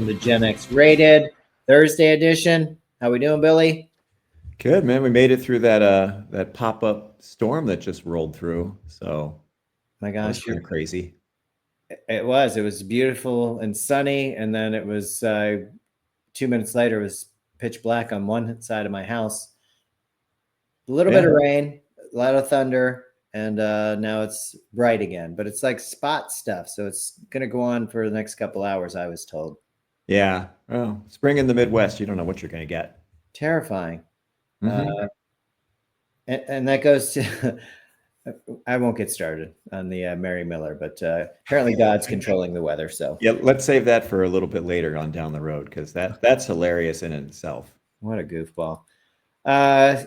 Welcome to Gen X Rated Thursday edition. How we doing, Billy? Good, man. We made it through that pop-up storm that just rolled through. So My that was gosh, kind of crazy. it was. It was beautiful and sunny, and then it was 2 minutes later. It was pitch black on one side of my house. A little bit Yeah. of rain, a lot of thunder, and now it's bright again. But it's like spot stuff, so it's gonna go on for the next couple hours. I was told. Yeah. Well, spring in the Midwest, you don't know what you're going to get. Terrifying. Hmm. Uh, and that goes to I won't get started on the Mary Miller, but apparently God's controlling the weather. So Yeah, let's save that for a little bit later on down the road because that's hilarious in itself. what a goofball.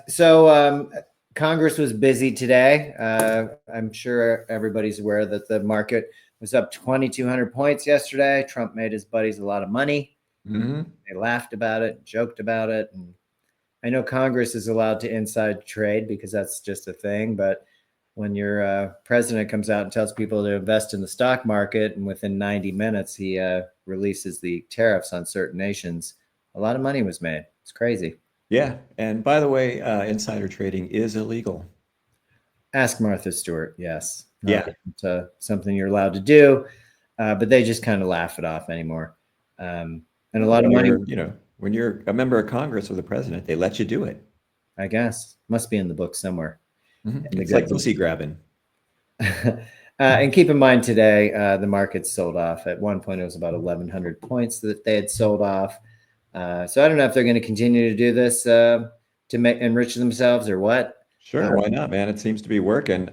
So Congress was busy today. I'm sure everybody's aware that the market was up 2,200 points yesterday. Trump made his buddies a lot of money. Hmm. They laughed about it, joked about it. And I know Congress is allowed to inside trade because that's just a thing, but when your president comes out and tells people to invest in the stock market, and within 90 minutes he releases the tariffs on certain nations, a lot of money was made. It's crazy. Yeah. And by the way, insider trading is illegal. Ask Martha Stewart. Yes, not Yeah. something you're allowed to do, but they just kind of laugh it off anymore. And a Well, lot of money, when you're a member of Congress or the president, they let you do it. I guess, must be in the book somewhere. In the It's like good book. pussy grabbing. And keep in mind today, the market sold off. At one point, it was about 1,100 points that they had sold off. So I don't know if they're going to continue to do this to enrich themselves or what. Sure, why not, man? It seems to be working.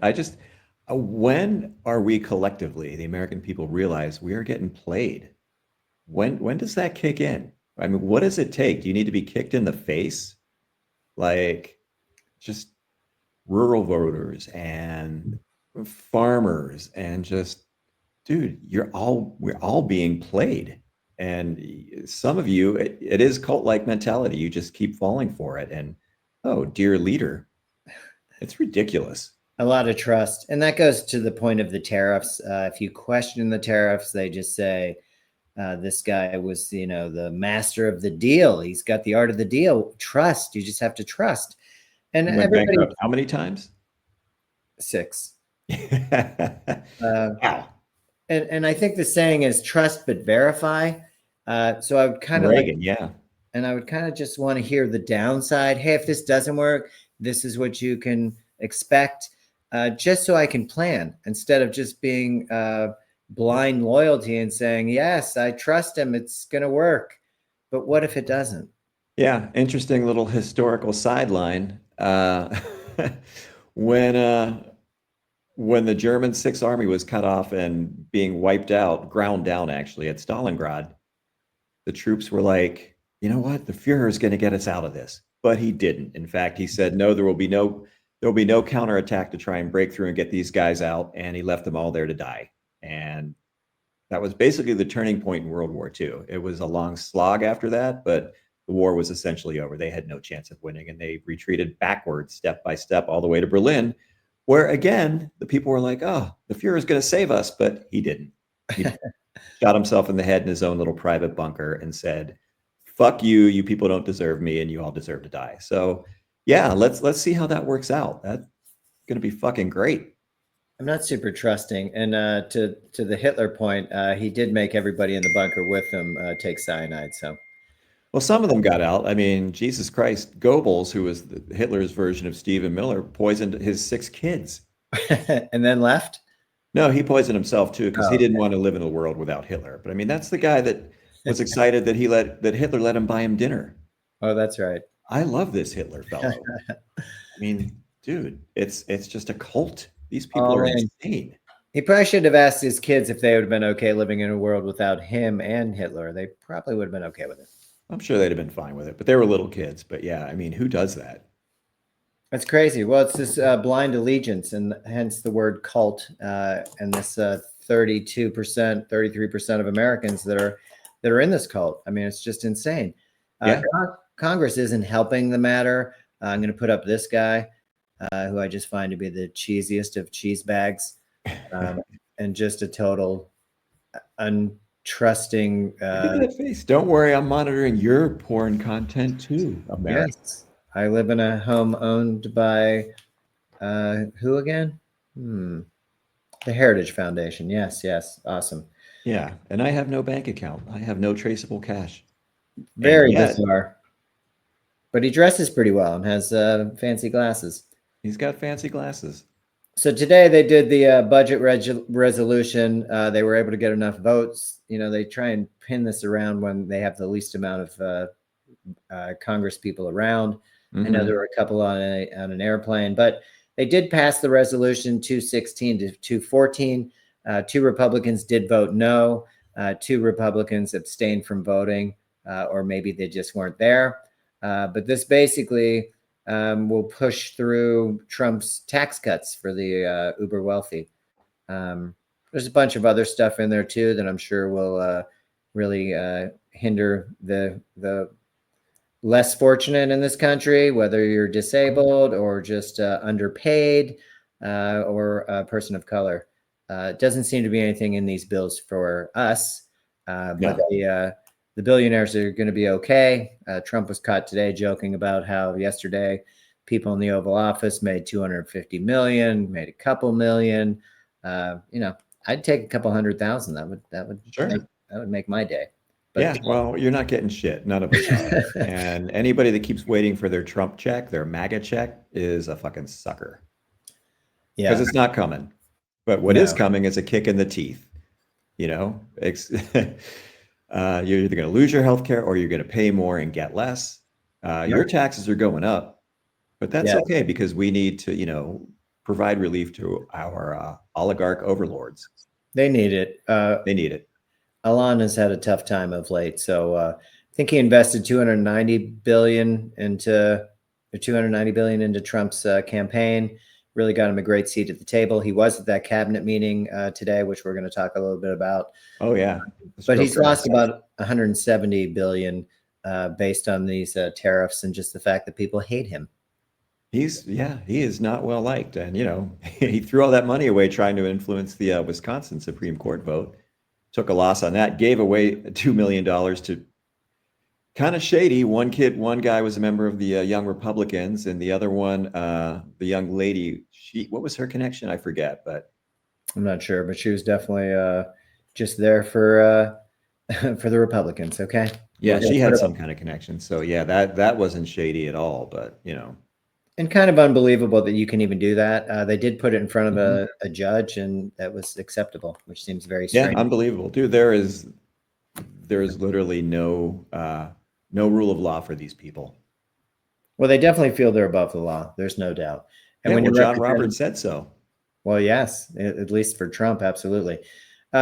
When are we collectively, the American people, realize we are getting played? When does that kick in? I mean, what does it take? Do you need to be kicked in the face? Like just rural voters and farmers and just, dude, we're all being played. And some of you, it is cult-like mentality. You just keep falling for it. And oh, dear leader, it's ridiculous. A lot of trust. And that goes to the point of the tariffs. If you question the tariffs, they just say, this guy was, the master of the deal. He's got the art of the deal. Trust. You just have to trust. And He went everybody, bankrupt how many times? six. Wow. And I think the saying is trust but verify. So I would kind of like, Reagan, yeah. and I would kind of just want to hear the downside. Hey, if this doesn't work, this is what you can expect, just so I can plan instead of just being blind loyalty and saying, yes, I trust him. It's going to work. But what if it doesn't? Yeah, interesting little historical sideline. When uh, when the German Sixth Army was cut off and being wiped out, ground down actually at Stalingrad, the troops were like, you know what, the Fuhrer is going to get us out of this, but he didn't. In fact, he said, no, there will be no counterattack to try and break through and get these guys out, and he left them all there to die. And that was basically the turning point in World War II. It was a long slog after that, but the war was essentially over. They had no chance of winning, and they retreated backwards, step by step, all the way to Berlin, where again, the people were like, oh, the Fuhrer is going to save us, but he didn't. He shot himself in the head in his own little private bunker and said, fuck you, you people don't deserve me, and you all deserve to die. So yeah, let's see how that works out. That's going to be fucking great. I'm not super trusting. And to the Hitler point, he did make everybody in the bunker with him take cyanide. So Well, some of them got out. I mean, Jesus Christ, Goebbels, who was Hitler's version of Stephen Miller, poisoned his 6 kids. and then left. No, he poisoned himself too because he Oh, didn't want to live in a world without Hitler. But I mean, that's the guy that was excited that Hitler let him buy him dinner. oh, that's right. I love this Hitler fellow. I mean, dude, it's just a cult. These people Oh are man, insane. he probably should have asked his kids if they would have been okay living in a world without him and Hitler. They probably would have been okay with it. I'm sure they'd have been fine with it, but they were little kids. But yeah, I mean, who does that? That's crazy. Well, it's this blind allegiance, and hence the word cult, and this 32%, 33% of Americans that are in this cult. I mean, it's just insane. Yeah. Congress isn't helping the matter. I'm going to put up this guy, who I just find to be the cheesiest of cheese bags, and just a total trusting. Look at that face. Don't worry, I'm monitoring your porn content too, America. Yes, I live in a home owned by who again? Hmm. The Heritage Foundation. Yes, yes, awesome. Yeah, and I have no bank account. I have no traceable cash. And Very yet, bizarre. But he dresses pretty well and has fancy glasses. he's got fancy glasses. So today they did the budget resolution. They were able to get enough votes. You know, they try and pin this around when they have the least amount of Congress people around. I know Mm-hmm. there were a couple on an airplane, but they did pass the resolution 216 to 214. Two Republicans did vote no. Two Republicans abstained from voting, or maybe they just weren't there. But this basically will push through Trump's tax cuts for the uber wealthy. There's a bunch of other stuff in there too that I'm sure will really hinder the less fortunate in this country, whether you're disabled or just underpaid or a person of color. It doesn't seem to be anything in these bills for us, but No, the billionaires are going to be okay. Trump was caught today joking about how yesterday people in the Oval Office made 250 million, made a couple million. You know, I'd take a couple 100,000. sure. That would make my day. But Yeah, well, you're not getting shit. None of us are. And anybody that keeps waiting for their Trump check, their MAGA check, is a fucking sucker because yeah, it's not coming. But what is no, coming is a kick in the teeth. You know, you're either going to lose your health care or you're going to pay more and get less. yeah, Your taxes are going up, but that's yeah, okay because we need to, provide relief to our oligarch overlords. they need it. They need it. Alon has had a tough time of late, so I think he invested 290 billion into or 290 billion into Trump's campaign. Really got him a great seat at the table. He was at that cabinet meeting today, which we're going to talk a little bit about. Oh yeah, the But stroke he's dress. lost about 170 billion based on these tariffs and just the fact that people hate him. He is not well liked, and he threw all that money away trying to influence the Wisconsin Supreme Court vote. Took a loss on that. Gave away $2 million to kind of shady. One guy was a member of the Young Republicans, and the other one, the young lady, what was her connection? I forget, but I'm not sure, but she was definitely just there for for the Republicans. Okay, yeah, we're going she to put had it some kind of connection. So yeah, that wasn't shady at all. But and kind of unbelievable that you can even do that. They did put it in front of mhm. a judge, and that was acceptable, which seems very Yeah, strange. unbelievable, dude. There is literally no rule of law for these people. Well, they definitely feel they're above the law. There's no doubt. And Yeah, when well, you're John representing, Roberts said so. well, yes, at least for Trump, absolutely.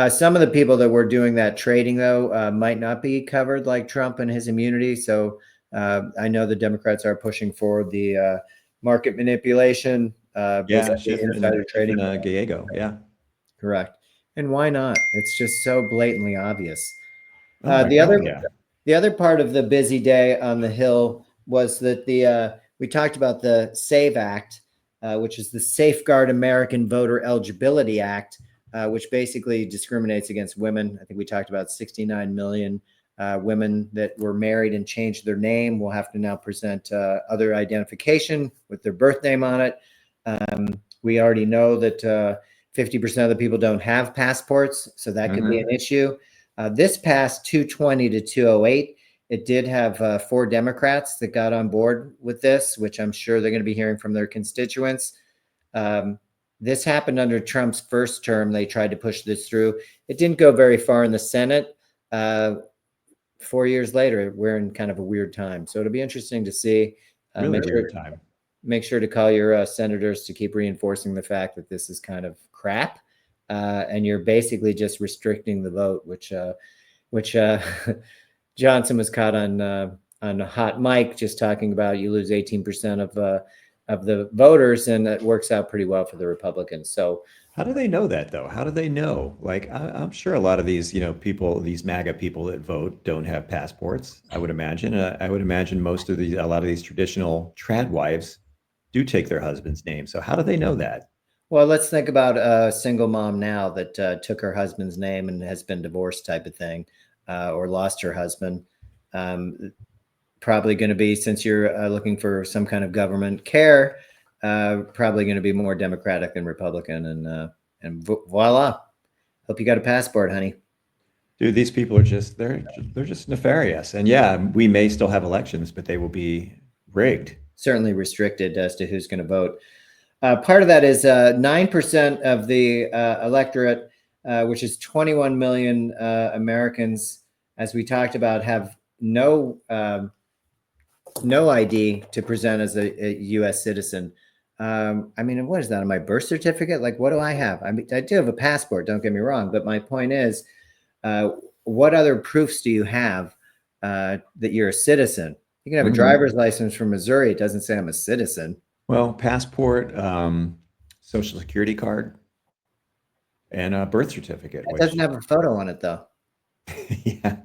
Some of the people that were doing that trading, though, might not be covered like Trump and his immunity. So I know the Democrats are pushing forward the market manipulation, Yeah, basically insider trading. Gallego. Yeah. Correct. And why not? It's just so blatantly obvious. Oh Uh, my the God. other Yeah. the other part of the busy day on the Hill was that the we talked about the SAVE Act, which is the Safeguard American Voter Eligibility Act, which basically discriminates against women. I think we talked about 69 million women that were married and changed their name will have to now present other identification with their birth name on it. We already know that 50% of the people don't have passports, so that could be Mhm. an issue. This passed 220 to 208. It did have 4 Democrats that got on board with this, which I'm sure they're going to be hearing from their constituents. Um, this happened under Trump's first term. They tried to push this through. It didn't go very far in the Senate. 4 years later, we're in kind of a weird time. So it'll be interesting to see. Really weird time. Make sure to call your senators to keep reinforcing the fact that this is kind of crap, and you're basically just restricting the vote, which Johnson was caught on a hot mic just talking about you lose 18% of the voters, and that works out pretty well for the Republicans. So How do they know that though? How do they know? Like, I'm sure a lot of these, people, these MAGA people that vote don't have passports. I would imagine. I would imagine a lot of these traditional trad wives do take their husband's name. So how do they know that? Well, let's think about a single mom now that took her husband's name and has been divorced, type of thing, or lost her husband. Um, Probably going to be, since you're looking for some kind of government care, probably going to be more Democratic than Republican, and voila. Hope you got a passport, honey. Dude, these people are just they're just nefarious. And yeah, we may still have elections, but they will be rigged. Certainly restricted as to who's going to vote. Part of that is 9% of the electorate, which is 21 million Americans, as we talked about, have no ID to present as a U.S. citizen. I mean, what is that on my birth certificate? Like, what do I have? I mean, I do have a passport, don't get me wrong, but my point is, what other proofs do you have that you're a citizen? You can have a driver's license from Missouri. It doesn't say I'm a citizen. Well, passport, social security card, and a birth certificate, It which doesn't have a photo on it, though. yeah,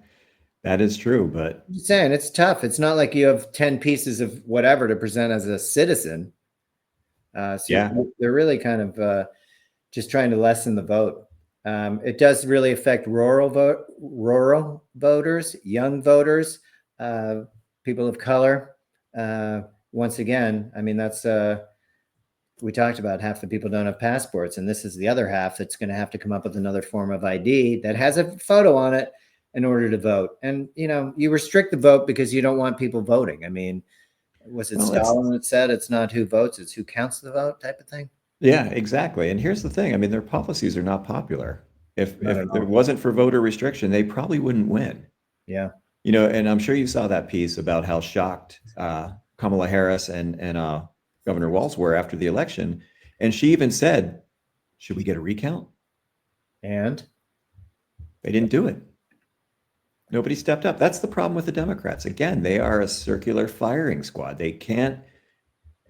that is true. But I'm just saying, it's tough. It's not like you have 10 pieces of whatever to present as a citizen. So yeah, they're really kind of just trying to lessen the vote. It does really affect rural voters, young voters, people of color. Once again, I mean, that's we talked about half the people don't have passports, and this is the other half that's going to have to come up with another form of ID that has a photo on it in order to vote. And you restrict the vote because you don't want people voting. I mean, was it Stalin that said it's not who votes, it's who counts the vote, type of thing? yeah, exactly. And here's the thing. I mean, their policies are not popular. If Not at if it all. wasn't for voter restriction, they probably wouldn't win. Yeah. And I'm sure you saw that piece about how shocked Kamala Harris and Governor Walz were after the election. And she even said, should we get a recount? And They didn't do it. Nobody stepped up. That's the problem with the Democrats. Again, they are a circular firing squad. They can't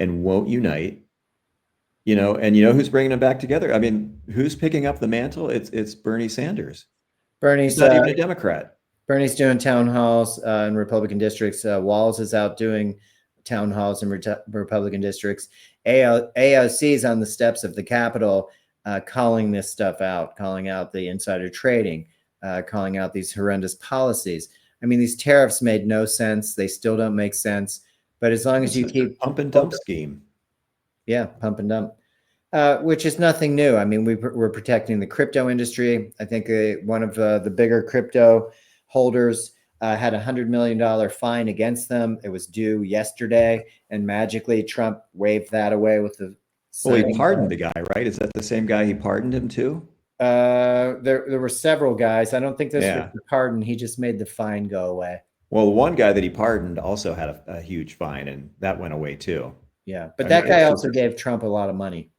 and won't unite. And who's bringing them back together? I mean, who's picking up the mantle? It's Bernie Sanders. Bernie's He's not even a Democrat. Bernie's doing town halls in Republican districts. Walz is out doing town halls in Republican districts. AOC is on the steps of the Capitol calling this stuff out, calling out the insider trading, calling out these horrendous policies. I mean, these tariffs made no sense. They still don't make sense. But as long as you keep pump and dump scheme. Yeah, pump and dump. Which is nothing new. I mean, we're protecting the crypto industry. I think one of the bigger crypto holders had $100 million fine against them. It was due yesterday, and magically Trump waved that away with the. Well, he pardoned the guy, right? Is that the same guy he pardoned him too? There were several guys. I don't think this Yeah. was the pardon. He just made the fine go away. Well, the one guy that he pardoned also had a huge fine, and that went away too. Yeah, but that guy also gave Trump a lot of money.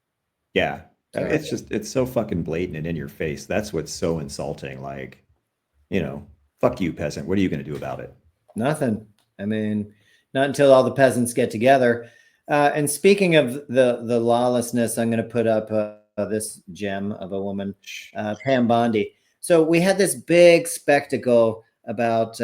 Yeah. So, It's so fucking blatant and in your face. That's what's so insulting. Like, fuck you, peasant. What are you going to do about it? Nothing. I mean, not until all the peasants get together. And speaking of the lawlessness, I'm going to put up this gem of a woman, Pam Bondi. So we had this big spectacle about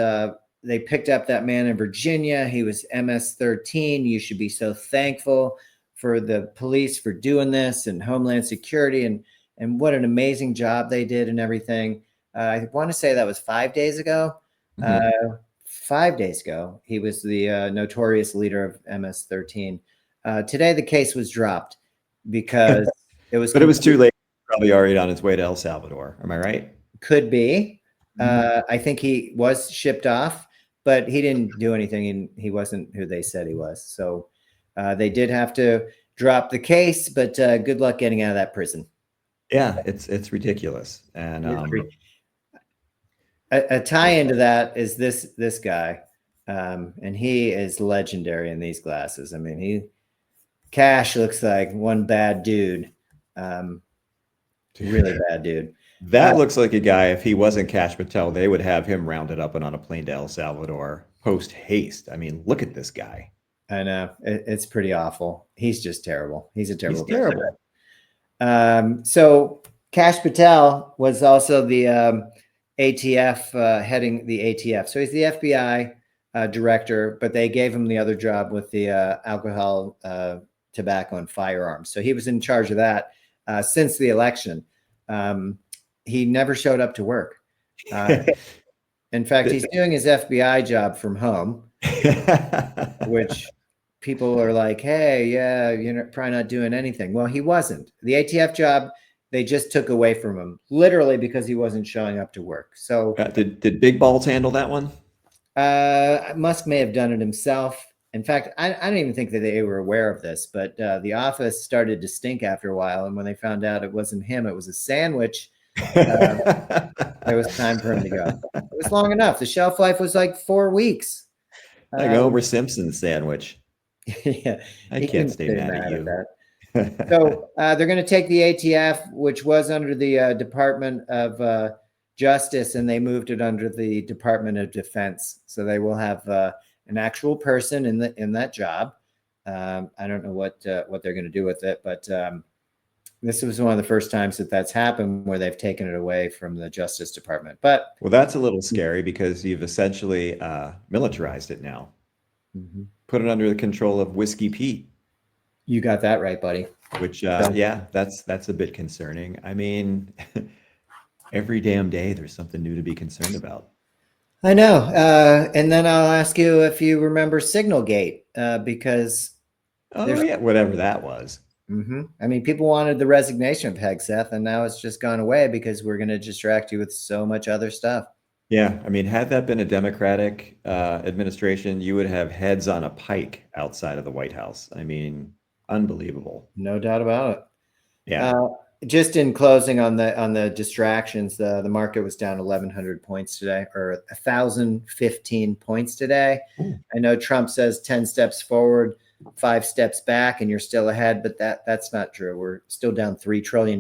they picked up that man in Virginia. He was MS-13. You should be so thankful for the police for doing this, and Homeland Security, and what an amazing job they did and everything. I want to say that was 5 days ago. 5 days ago, he was the notorious leader of MS-13. Today, the case was dropped because it was. But it was too late. Probably already on his way to El Salvador. Am I right? Could be. I think he was shipped off, but he didn't do anything, and he wasn't who they said he was. So they did have to drop the case, but good luck getting out of that prison. Yeah, it's ridiculous. And a tie into that is this guy, and he is legendary in these glasses. I mean, Kash looks like one bad dude, really bad dude. That looks like a guy, if he wasn't Kash Patel, they would have him rounded up and on a plane to El Salvador post haste. I mean, look at this guy. I know it's pretty awful. He's just terrible. He's a terrible. He's terrible. So Kash Patel was also the ATF heading the ATF. So he's the FBI director, but they gave him the other job with the alcohol, tobacco, and firearms. So he was in charge of that. since the election. He never showed up to work. In fact, he's doing his FBI job from home, which people are like, hey, yeah, you're probably not doing anything. Well, he wasn't. The ATF job, they just took away from him, literally because he wasn't showing up to work. So did Big Balls handle that one? Musk may have done it himself. In fact, I don't even think that they were aware of this, but the office started to stink after a while. And when they found out it wasn't him, it was a sandwich, it was time for him to go. It was long enough. The shelf life was like 4 weeks. Like a Homer Simpson sandwich. Yeah, I can't stay mad at you. So they're going to take the ATF, which was under the Department of Justice, and they moved it under the Department of Defense. So they will have an actual person in that job. I don't know what they're going to do with it, but this was one of the first times that that's happened where they've taken it away from the Justice Department. But well, that's a little scary because you've essentially militarized it now. Mm-hmm. Put it under the control of Whiskey Pete. You got that right, buddy. Which, yeah, that's a bit concerning. I mean, every damn day there's something new to be concerned about. I know. And then I'll ask you if you remember Signalgate, because yeah, whatever that was. Mm-hmm. I mean, people wanted the resignation of Hegseth, and now it's just gone away because we're going to distract you with so much other stuff. Yeah, I mean, had that been a Democratic administration, you would have heads on a pike outside of the White House. I mean, unbelievable. No doubt about it. Yeah. Just in closing on the distractions, the market was down 1,100 points today, or 1,015 points today. Ooh. I know Trump says 10 steps forward, 5 steps back, and you're still ahead, but that's not true. We're still down $3 trillion.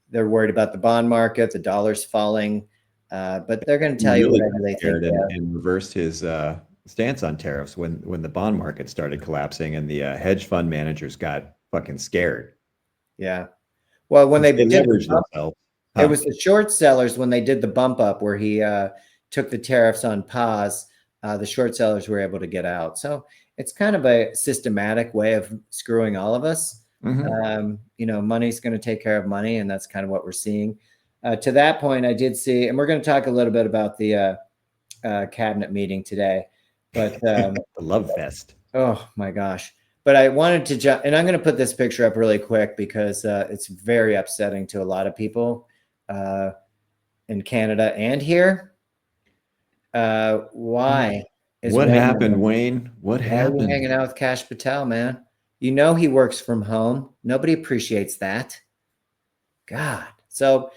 They're worried about the bond market, the dollar's falling, but they're going to tell you whatever they think. And reversed his stance on tariffs when the bond market started collapsing and the hedge fund managers got fucking scared. Yeah. Well, when they leveraged themselves. It was the short sellers when they did the bump up where he took the tariffs on pause. The short sellers were able to get out. So it's kind of a systematic way of screwing all of us. Mm-hmm. Money's going to take care of money, and that's kind of what we're seeing. To that point, I did see, and we're going to talk a little bit about the cabinet meeting today. But the love fest. Oh my gosh. But I wanted to jump, and I'm going to put this picture up really quick because it's very upsetting to a lot of people in Canada and here. Why? What happened, Wayne? What happened? Why are you hanging out with Kash Patel, man? You know he works from home. Nobody appreciates that. God. So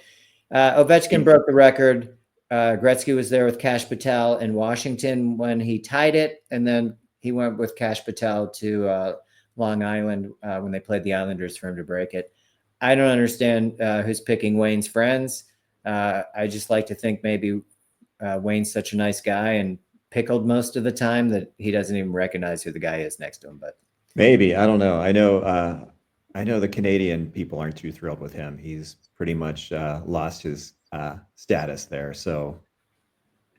Ovechkin broke the record. Gretzky was there with Kash Patel in Washington when he tied it, and then he went with Kash Patel to Long Island when they played the Islanders for him to break it. I don't understand who's picking Wayne's friends. I just like to think maybe Wayne's such a nice guy and pickled most of the time that he doesn't even recognize who the guy is next to him. But maybe, I don't know. I know the Canadian people aren't too thrilled with him. He's pretty much lost his status there. So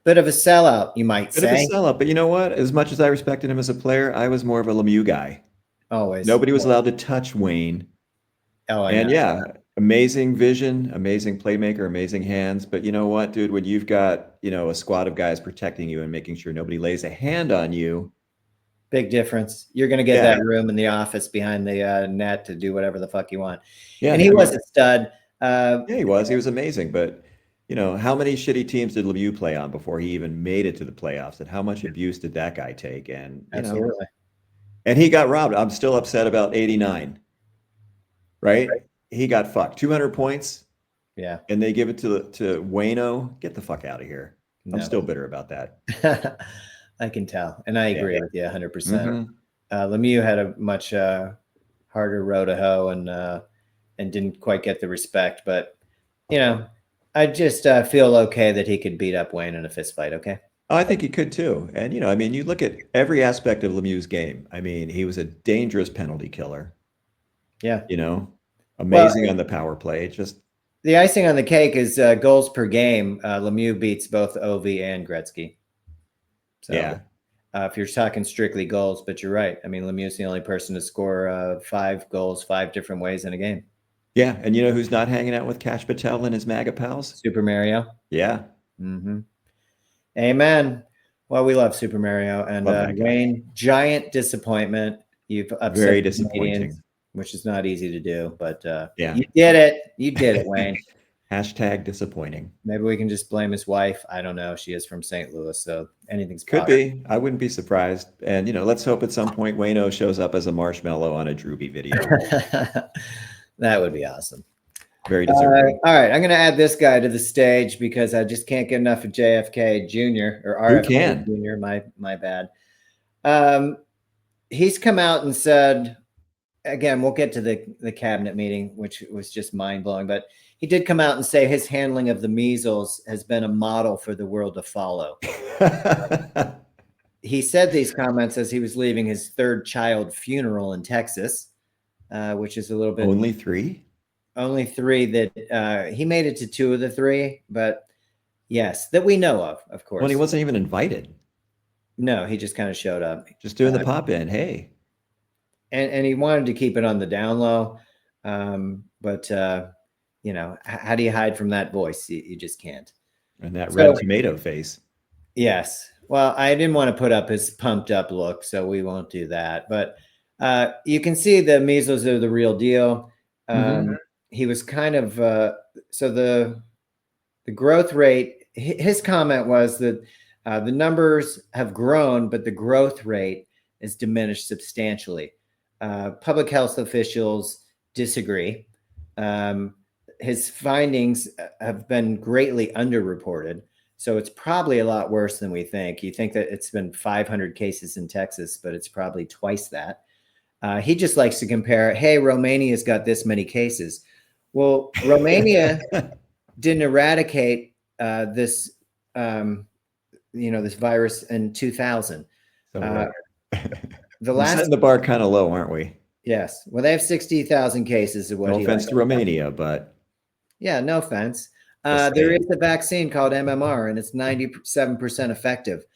bit of a sellout, you might say. Bit of a sellout, but you know what? As much as I respected him as a player, I was more of a Lemieux guy. Always. Nobody was allowed to touch Wayne. Oh, I know. Yeah, amazing vision, amazing playmaker, amazing hands. But you know what, dude? When you've got, a squad of guys protecting you and making sure nobody lays a hand on you. Big difference. You're going to get that room in the office behind the net to do whatever the fuck you want. Yeah, and he was a stud. Yeah, he was. He was amazing. But, how many shitty teams did Lemieux play on before he even made it to the playoffs? And how much abuse did that guy take? And, absolutely. And he got robbed. I'm still upset about 89. Right? He got fucked. 200 points. Yeah. And they give it to Wayno. Get the fuck out of here. No. I'm still bitter about that. I can tell. And I agree with you 100%. Mm-hmm. Lemieux had a much harder row to hoe and didn't quite get the respect. But, I just feel okay that he could beat up Wayne in a fist fight. Okay. Oh, I think he could too. And, you look at every aspect of Lemieux's game. I mean, he was a dangerous penalty killer. Yeah. Amazing on the power play. Just the icing on the cake is goals per game. Lemieux beats both Ovi and Gretzky. So, yeah. if you're talking strictly goals. But you're right. I mean, Lemieux's the only person to score 5 goals 5 different ways in a game. Yeah, and you know who's not hanging out with Kash Patel and his MAGA pals? Super Mario. Yeah, Amen. Well, we love Super Mario, and love that guy. Wayne, giant disappointment. You've upset Very the disappointing. Canadians, which is not easy to do, but Yeah. you did it. You did it, Wayne. Hashtag disappointing. Maybe we can just blame his wife. I don't know. She is from St. Louis, so anything's Could possible. be. I wouldn't be surprised. And you know, let's hope at some point Wayno shows up as a marshmallow on a Drooby video. That would be awesome. Very deserving. All right, I'm going to add this guy to the stage because I just can't get enough of JFK Jr. or Who RFK can? Jr. My bad. He's come out and said, again, we'll get to the cabinet meeting, which was just mind blowing, but he did come out and say his handling of the measles has been a model for the world to follow. He said these comments as he was leaving his third child funeral in Texas, which is a little bit. Only 3? Only 3 that he made it to 2 of the 3, but yes, that we know of course. Well, he wasn't even invited. No, he just kind of showed up. Just doing the pop in. Hey. And he wanted to keep it on the down low. But you know, how do you hide from that voice? You just can't. And that red tomato face. Yes. Well, I didn't want to put up his pumped up look, so we won't do that. But you can see the measles are the real deal. He was kind of so the growth rate. His comment was that the numbers have grown, but the growth rate is diminished substantially. Public health officials disagree. His findings have been greatly underreported, so it's probably a lot worse than we think. You think that it's been 500 cases in Texas, but it's probably twice that. He just likes to compare, hey, Romania's got this many cases. Well, Romania didn't eradicate this, this virus in 2000. So, the last setting the bar kind of low, aren't we? Yes. Well, they have 60,000 cases of what. No offense to Romania, but yeah, no offense. There is a vaccine called MMR, and it's 97% effective.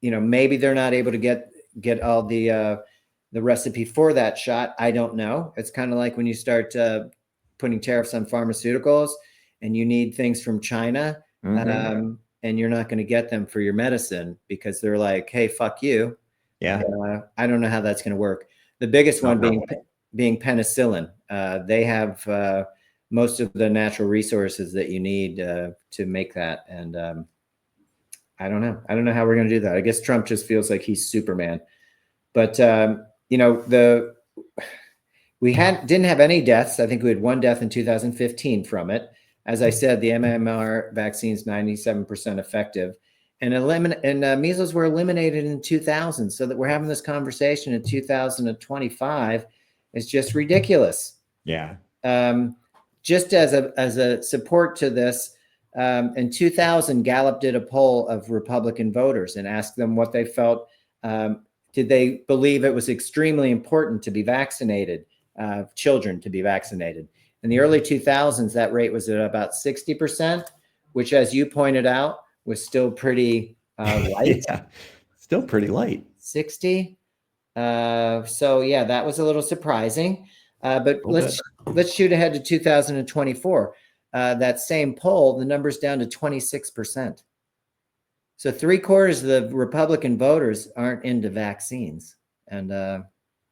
Maybe they're not able to get all the recipe for that shot. I don't know. It's kind of like when you start putting tariffs on pharmaceuticals, and you need things from China, and you're not going to get them for your medicine because they're like, "Hey, fuck you." Yeah. I don't know how that's going to work. The biggest one being penicillin. They have most of the natural resources that you need to make that. And I don't know. I don't know how we're going to do that. I guess Trump just feels like he's Superman. But we didn't have any deaths. I think we had 1 death in 2015 from it. As I said, the MMR vaccine is 97% effective. And measles were eliminated in 2000. So that we're having this conversation in 2025 is just ridiculous. Yeah. Just as a support to this, in 2000, Gallup did a poll of Republican voters and asked them what they felt. Did they believe it was extremely important to be vaccinated, children to be vaccinated? In the early 2000s, that rate was at about 60%, which, as you pointed out, was still pretty light. Yeah, still pretty light. 60. So yeah, that was a little surprising. But let's shoot ahead to 2024. That same poll, the number's down to 26%. So 3/4 of the Republican voters aren't into vaccines, and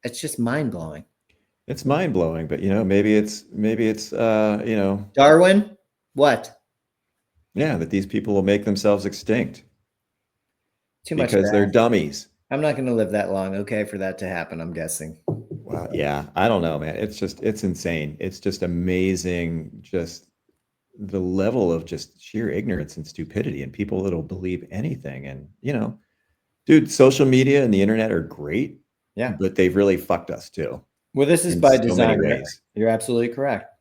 it's just mind blowing. It's mind blowing, but maybe it's Darwin, what? Yeah, that these people will make themselves extinct. Too much because they're dummies. I'm not going to live that long, okay, for that to happen, I'm guessing. Wow. Yeah, I don't know, man. It's insane. It's just amazing, just the level of just sheer ignorance and stupidity, and people that'll believe anything. And dude, social media and the internet are great. Yeah, but they've really fucked us too. Well, this is by design. You're absolutely correct.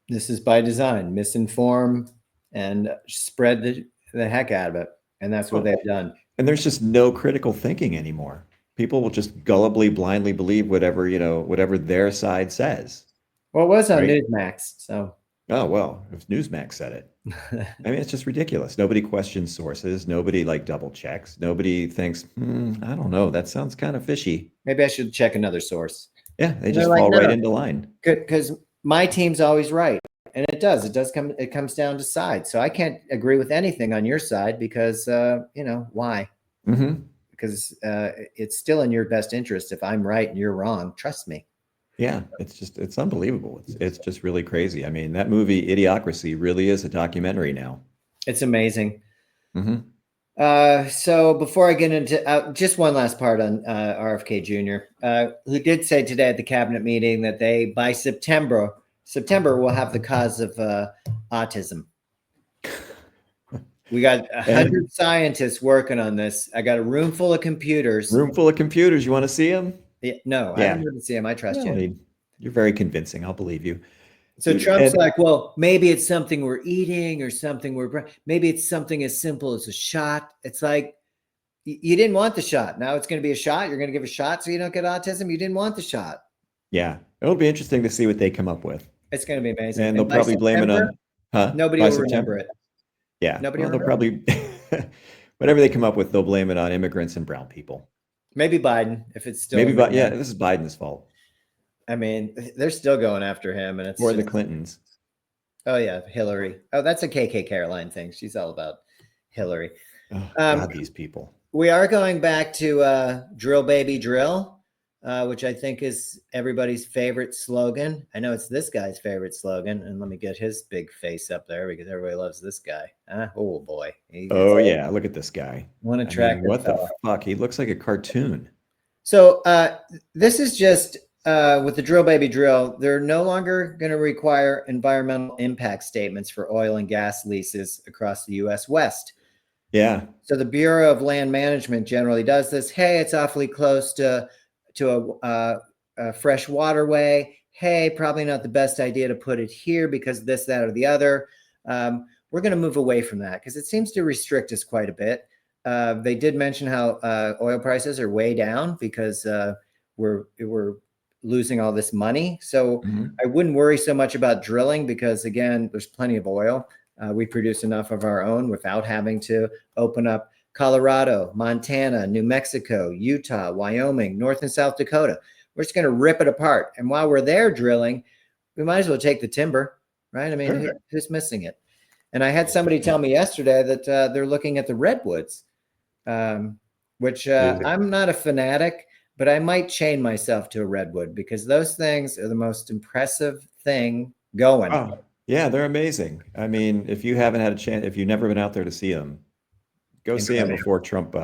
This is by design. Misinform and spread the heck out of it, and that's what they've done. And there's just no critical thinking anymore. People will just gullibly, blindly believe whatever their side says. Well, it was on Newsmax, so Oh, well, if Newsmax said it. I mean, it's just ridiculous. Nobody questions sources. Nobody like double checks. Nobody thinks, I don't know, that sounds kind of fishy. Maybe I should check another source. Yeah, they And they're just like, fall right no, into line. because my team's always right. And it does. It comes down to sides. So I can't agree with anything on your side because, why? Hmm. Because it's still in your best interest. If I'm right and you're wrong, trust me. Yeah, it's unbelievable. It's just really crazy. I mean, that movie Idiocracy really is a documentary now. It's amazing. Hmm. So before I get into just one last part on RFK Jr., who did say today at the cabinet meeting that they by September will have the cause of autism. We got And 100 scientists working on this. I got a room full of computers. room full of computers. You want to see them? Yeah, no, I Yeah. don't even see him. I I trust don't you. need. You're very convincing. I'll believe you, So dude. Trump's And like, well, maybe it's something we're eating or something maybe it's something as simple as a shot. It's like, you didn't want the shot. Now it's going to be a shot. You're going to give a shot so you don't get autism. You didn't want the shot. yeah, it'll be interesting to see what they come up with. It's going to be amazing. And they'll And by probably blame it September, on, huh? nobody By will remember September. it. Yeah. Nobody Well, will they'll remember it. probably, whatever they come up with, they'll blame it on immigrants and brown people. Maybe Biden, if it's still Maybe, in the but yeah, can. this is Biden's fault. I mean, they're still going after him, and it's Or the just, Clintons. oh yeah, Hillary. Oh, that's a KK Caroline thing. She's all about Hillary. Oh, Um, God, these people. we are going back to drill, baby, drill, which I think is everybody's favorite slogan. I know it's this guy's favorite slogan, and let me get his big face up there because everybody loves this guy. Oh boy, Oh, yeah. Look at this guy. one I mean, attractive what the fella. fuck? He looks like a cartoon. So this is just with the drill, baby, drill. They're no longer going to require environmental impact statements for oil and gas leases across the U.S. West. Yeah. So the Bureau of Land Management generally does this. Hey, it's awfully close to a fresh waterway. Hey, probably not the best idea to put it here because this, that, or the other. We're going to move away from that because it seems to restrict us quite a bit. They did mention how oil prices are way down because we're losing all this money. So I wouldn't worry so much about drilling because, again, there's plenty of oil. We produce enough of our own without having to open up Colorado, Montana, New Mexico, Utah, Wyoming, North and South Dakota. We're just going to rip it apart. And while we're there drilling, we might as well take the timber, right? I mean, Sure. who's missing it? And I had somebody tell me yesterday that they're looking at the redwoods, which I'm not a fanatic, but I might chain myself to a redwood because those things are the most impressive thing going. Oh, yeah, they're amazing. I mean, if you haven't had a chance, if you've never been out there to see them, go see them Incredible. before Trump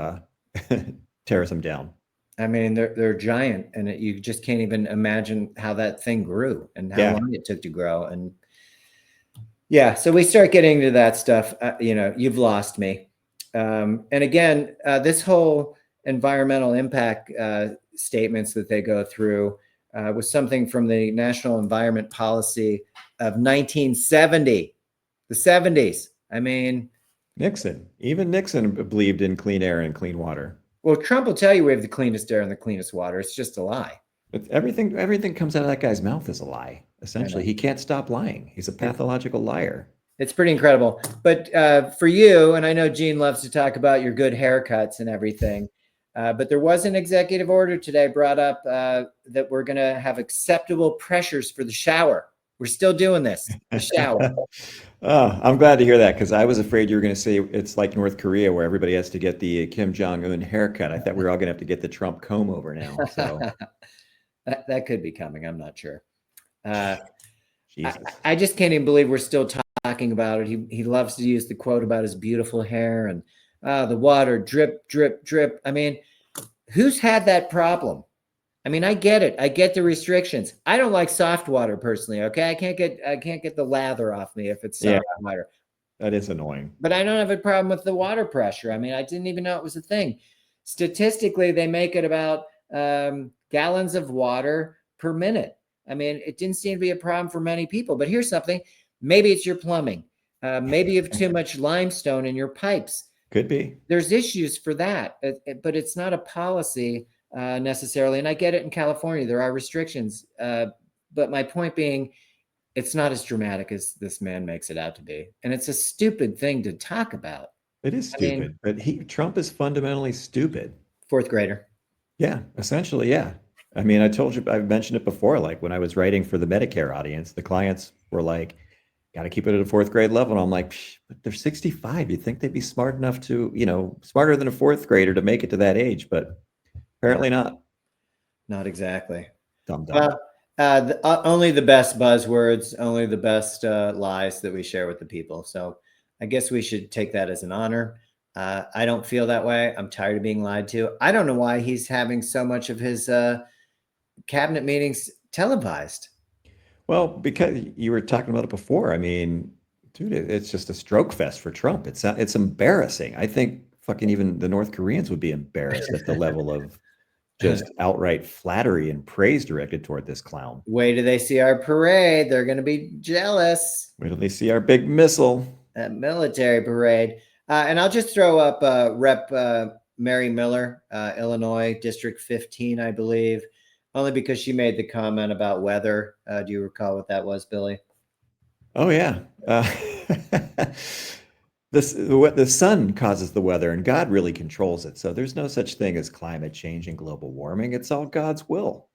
tears them down. I mean, they're giant, and you just can't even imagine how that thing grew and how long it took to grow. And yeah, so we start getting into that stuff. You've lost me. And again, this whole environmental impact statements that they go through was something from the National Environment Policy of 1970, the 70s. I mean, Even Nixon believed in clean air and clean water. well, Trump will tell you we have the cleanest air and the cleanest water. It's just a lie. But everything comes out of that guy's mouth is a lie. Essentially, he can't stop lying. He's a pathological liar. It's pretty incredible. But for you, and I know Gene loves to talk about your good haircuts and everything, but there was an executive order today brought up that we're going to have acceptable pressures for the shower. We're still doing this, the shower. Oh, I'm glad to hear that because I was afraid you were going to say it's like North Korea where everybody has to get the Kim Jong-un haircut. I thought we were all going to have to get the Trump comb over now. So that could be coming. I'm not sure. Jesus. I just can't even believe we're still talking about it. He loves to use the quote about his beautiful hair and the water drip, drip, drip. I mean, who's had that problem? I mean, I get it. I get the restrictions. I don't like soft water personally. Okay, I can't get the lather off me if it's soft water. That is annoying. But I don't have a problem with the water pressure. I mean, I didn't even know it was a thing. Statistically, they make it about gallons of water per minute. I mean, it didn't seem to be a problem for many people. But here's something. Maybe it's your plumbing. Maybe you have too much limestone in your pipes. Could be. There's issues for that, but it's not a policy necessarily. And I get it in California. There are restrictions. But my point being, it's not as dramatic as this man makes it out to be. And it's a stupid thing to talk about. It is I mean, stupid, but Trump is fundamentally stupid. fourth grader. Yeah, essentially, yeah. I mean, I told you, I've mentioned it before. Like when I was writing for the Medicare audience, the clients were like, got to keep it at a fourth grade level. And I'm like, but they're 65. You'd think they'd be smart enough to, smarter than a fourth grader to make it to that age, but Yeah, apparently not. not exactly. Dumb, dumb. Well, only the best buzzwords, only the best lies that we share with the people. So I guess we should take that as an honor. I don't feel that way. I'm tired of being lied to. I don't know why he's having so much of his cabinet meetings televised. Well, because you were talking about it before. I mean, dude, it's just a stroke fest for Trump. It's embarrassing. I think fucking even the North Koreans would be embarrassed at the level of just outright flattery and praise directed toward this clown. Wait till they see our parade. They're going to be jealous. Wait till they see our big missile. That military parade. And I'll just throw up Rep. Mary Miller, Illinois, District 15, I believe, only because she made the comment about weather. Do you recall what that was, Billy? Oh, yeah. The sun causes the weather and God really controls it. So there's no such thing as climate change and global warming. It's all God's will.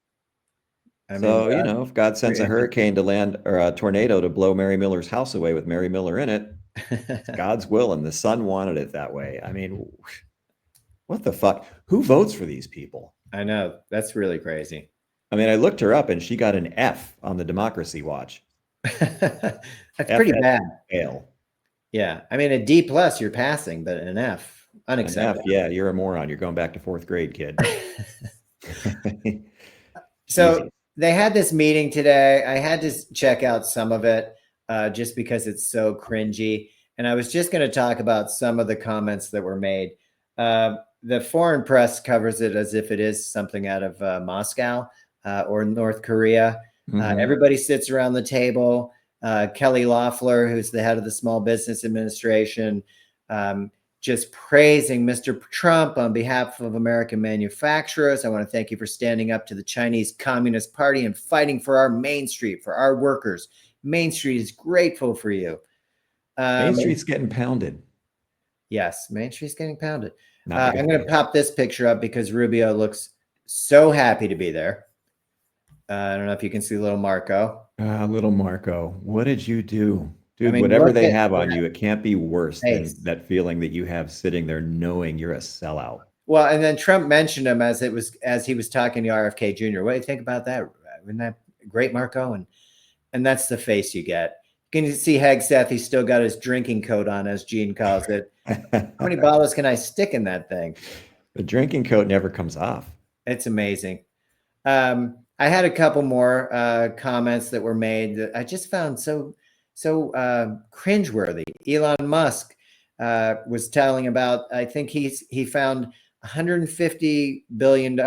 I So, mean, if God sends a hurricane to land or a tornado to blow Mary Miller's house away with Mary Miller in it, it's God's will, and the sun wanted it that way. I mean, what the fuck? Who votes for these people? I know. That's really crazy. I mean, I looked her up and she got an F on the Democracy Watch. That's pretty bad. Fail. Yeah. I mean, a D plus, you're passing, but an F, unacceptable. An F, yeah, you're a moron. You're going back to fourth grade, kid. So they had this meeting today. I had to check out some of it just because it's so cringy. And I was just going to talk about some of the comments that were made. The foreign press covers it as if it is something out of Moscow or North Korea. Everybody sits around the table. Kelly Loeffler, who's the head of the Small Business Administration, just praising Mr. Trump on behalf of American manufacturers. I want to thank you for standing up to the Chinese Communist Party and fighting for our Main Street, for our workers. Main Street is grateful for you. Main Street's getting pounded. Yes, Main Street's getting pounded. I'm going to pop this picture up because Rubio looks so happy to be there. I don't know if you can see little Marco. Little Marco, what did you do? Dude, I mean, whatever they have on you, it can't be worse than that feeling that you have sitting there knowing you're a sellout. Well, and then Trump mentioned him as he was talking to RFK Jr. What do you think about that? Isn't that great, Marco? And that's the face you get. Can you see Hegseth? He's still got his drinking coat on, as Gene calls it. How many bottles can I stick in that thing? The drinking coat never comes off. It's amazing. I had a couple more comments that were made that I just found so cringeworthy. Elon Musk was telling about, I think he found $150 billion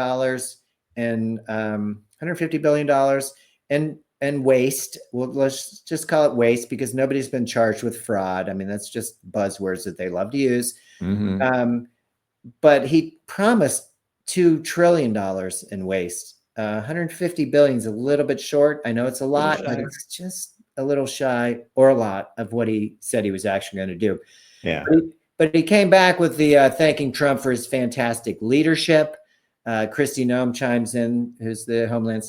in waste. Well, let's just call it waste because nobody's been charged with fraud. I mean, that's just buzzwords that they love to use. But he promised $2 trillion in waste. 150 billion is a little bit short. I know it's a lot, but it's just a little shy or a lot of what he said he was actually going to do. Yeah. But he came back with the thanking Trump for his fantastic leadership. Kristi Noem chimes in, who's the Homeland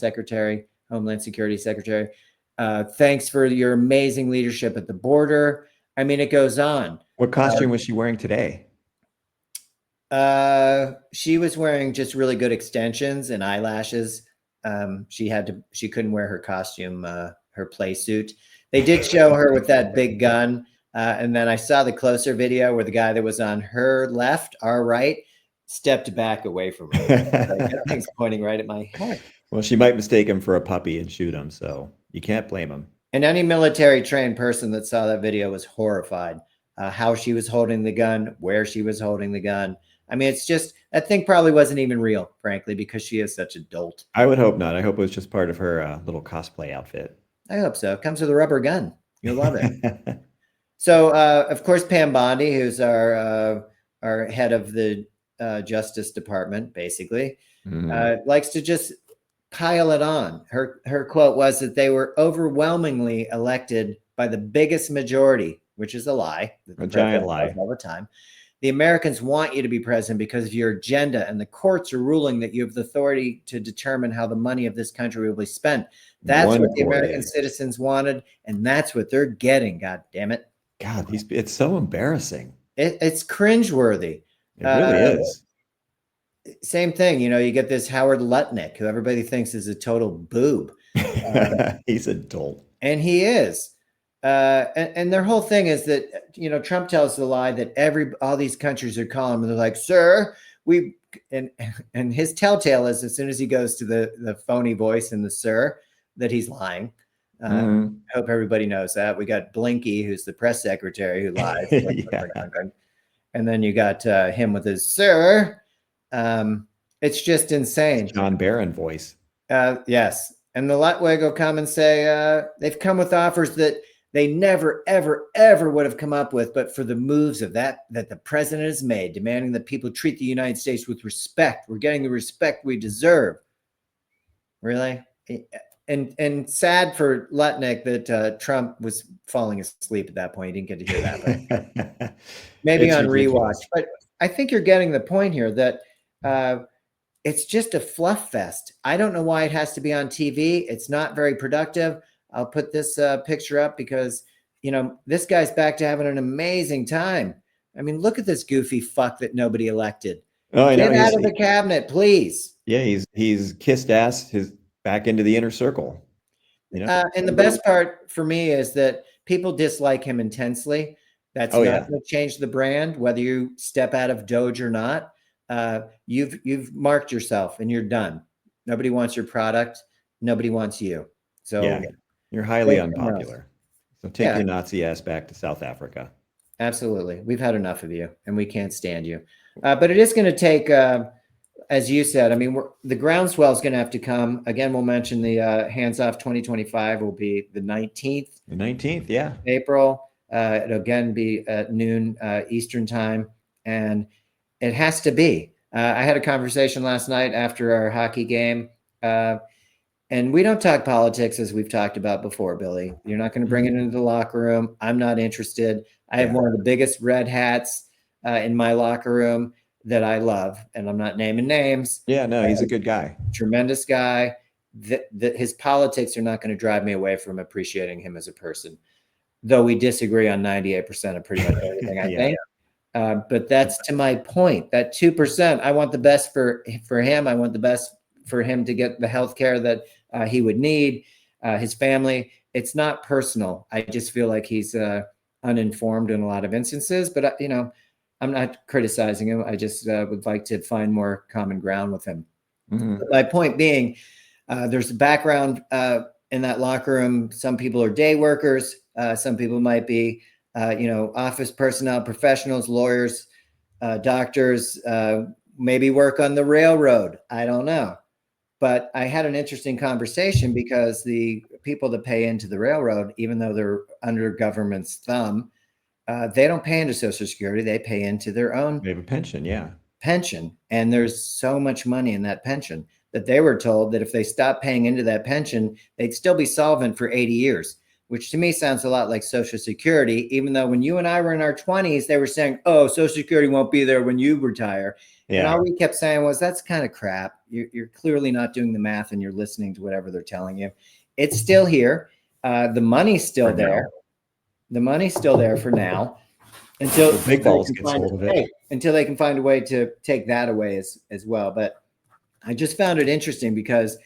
Security Secretary. Thanks for your amazing leadership at the border. I mean, it goes on. What costume was she wearing today? She was wearing just really good extensions and eyelashes. She couldn't wear her costume, her play suit. They did show her with that big gun. And then I saw the closer video where the guy that was on her left, our right, stepped back away from her. Like, that thing's pointing right at my head. Well, she might mistake him for a puppy and shoot him. So you can't blame him. And any military trained person that saw that video was horrified. How she was holding the gun, where she was holding the gun. I mean, it's just, that thing probably wasn't even real, frankly, because she is such a dolt. I would hope not. I hope it was just part of her little cosplay outfit. I hope so. It comes with a rubber gun. You'll love it. So, of course, Pam Bondi, who's our head of the Justice Department, basically, likes to just pile it on. Her quote was that they were overwhelmingly elected by the biggest majority, which is a lie. A giant lie. All the time. The Americans want you to be president because of your agenda, and the courts are ruling that you have the authority to determine how the money of this country will be spent. That's what the American citizens wanted, and that's what they're getting. God damn it! God, it's so embarrassing. It's cringeworthy. It really is. Same thing, you get this Howard Lutnick, who everybody thinks is a total boob. He's a dolt. And he is. And their whole thing is that, Trump tells the lie that all these countries are calling him, and they're like, sir, and his telltale is as soon as he goes to the phony voice and the sir, that he's lying. I hope everybody knows that. We got Blinky, who's the press secretary, who lies. And then you got him with his sir. It's just insane. John Barron voice. Yes. And the Lutwig will come and say they've come with offers that they never, ever, ever would have come up with, but for the moves of that the president has made, demanding that people treat the United States with respect. We're getting the respect we deserve. Really? And sad for Lutnick that Trump was falling asleep at that point. He didn't get to hear that. But maybe on rewatch. But I think you're getting the point here that it's just a fluff fest. I don't know why it has to be on TV. It's not very productive. I'll put this picture up because, this guy's back to having an amazing time. I mean, look at this goofy fuck that nobody elected. Oh, Get out of the cabinet, please. Yeah, he's kissed ass back into the inner circle. And the best part for me is that people dislike him intensely. That's not going to change the brand, whether you step out of Doge or not. You've marked yourself and you're done. Nobody wants your product. Nobody wants you. So you're highly unpopular. So take your Nazi ass back to South Africa. Absolutely. We've had enough of you and we can't stand you. But it is going to take, as you said, I mean, the groundswell is going to have to come. Again, we'll mention the Hands Off 2025 will be the 19th. The 19th, yeah. April. It'll again be at noon Eastern time. And it has to be. I had a conversation last night after our hockey game. And we don't talk politics as we've talked about before, Billy. You're not going to bring it into the locker room. I'm not interested. I have one of the biggest red hats in my locker room that I love. And I'm not naming names. Yeah, no, he's a good guy. Tremendous guy. His politics are not going to drive me away from appreciating him as a person. Though we disagree on 98% of pretty much everything, I think. But that's to my point. That 2%, I want the best for him. I want the best for him to get the health care that he would need, his family. It's not personal. I just feel like he's uninformed in a lot of instances. But, I'm not criticizing him. I just would like to find more common ground with him. But my point being, there's a background in that locker room. Some people are day workers. Some people might be office personnel, professionals, lawyers, doctors, maybe work on the railroad. I don't know. But I had an interesting conversation because the people that pay into the railroad, even though they're under government's thumb, they don't pay into Social Security. They pay into their own. They have a pension, pension. And there's so much money in that pension that they were told that if they stopped paying into that pension, they'd still be solvent for 80 years. Which to me sounds a lot like Social Security, even though when you and I were in our 20s, they were saying, oh, Social Security won't be there when you retire. Yeah. And all we kept saying was, that's kind of crap. You're clearly not doing the math and you're listening to whatever they're telling you. It's still here. The money's still there. The money's still there for now. Until the big balls get hold of it. Until they can find a way to take that away as well. But I just found it interesting because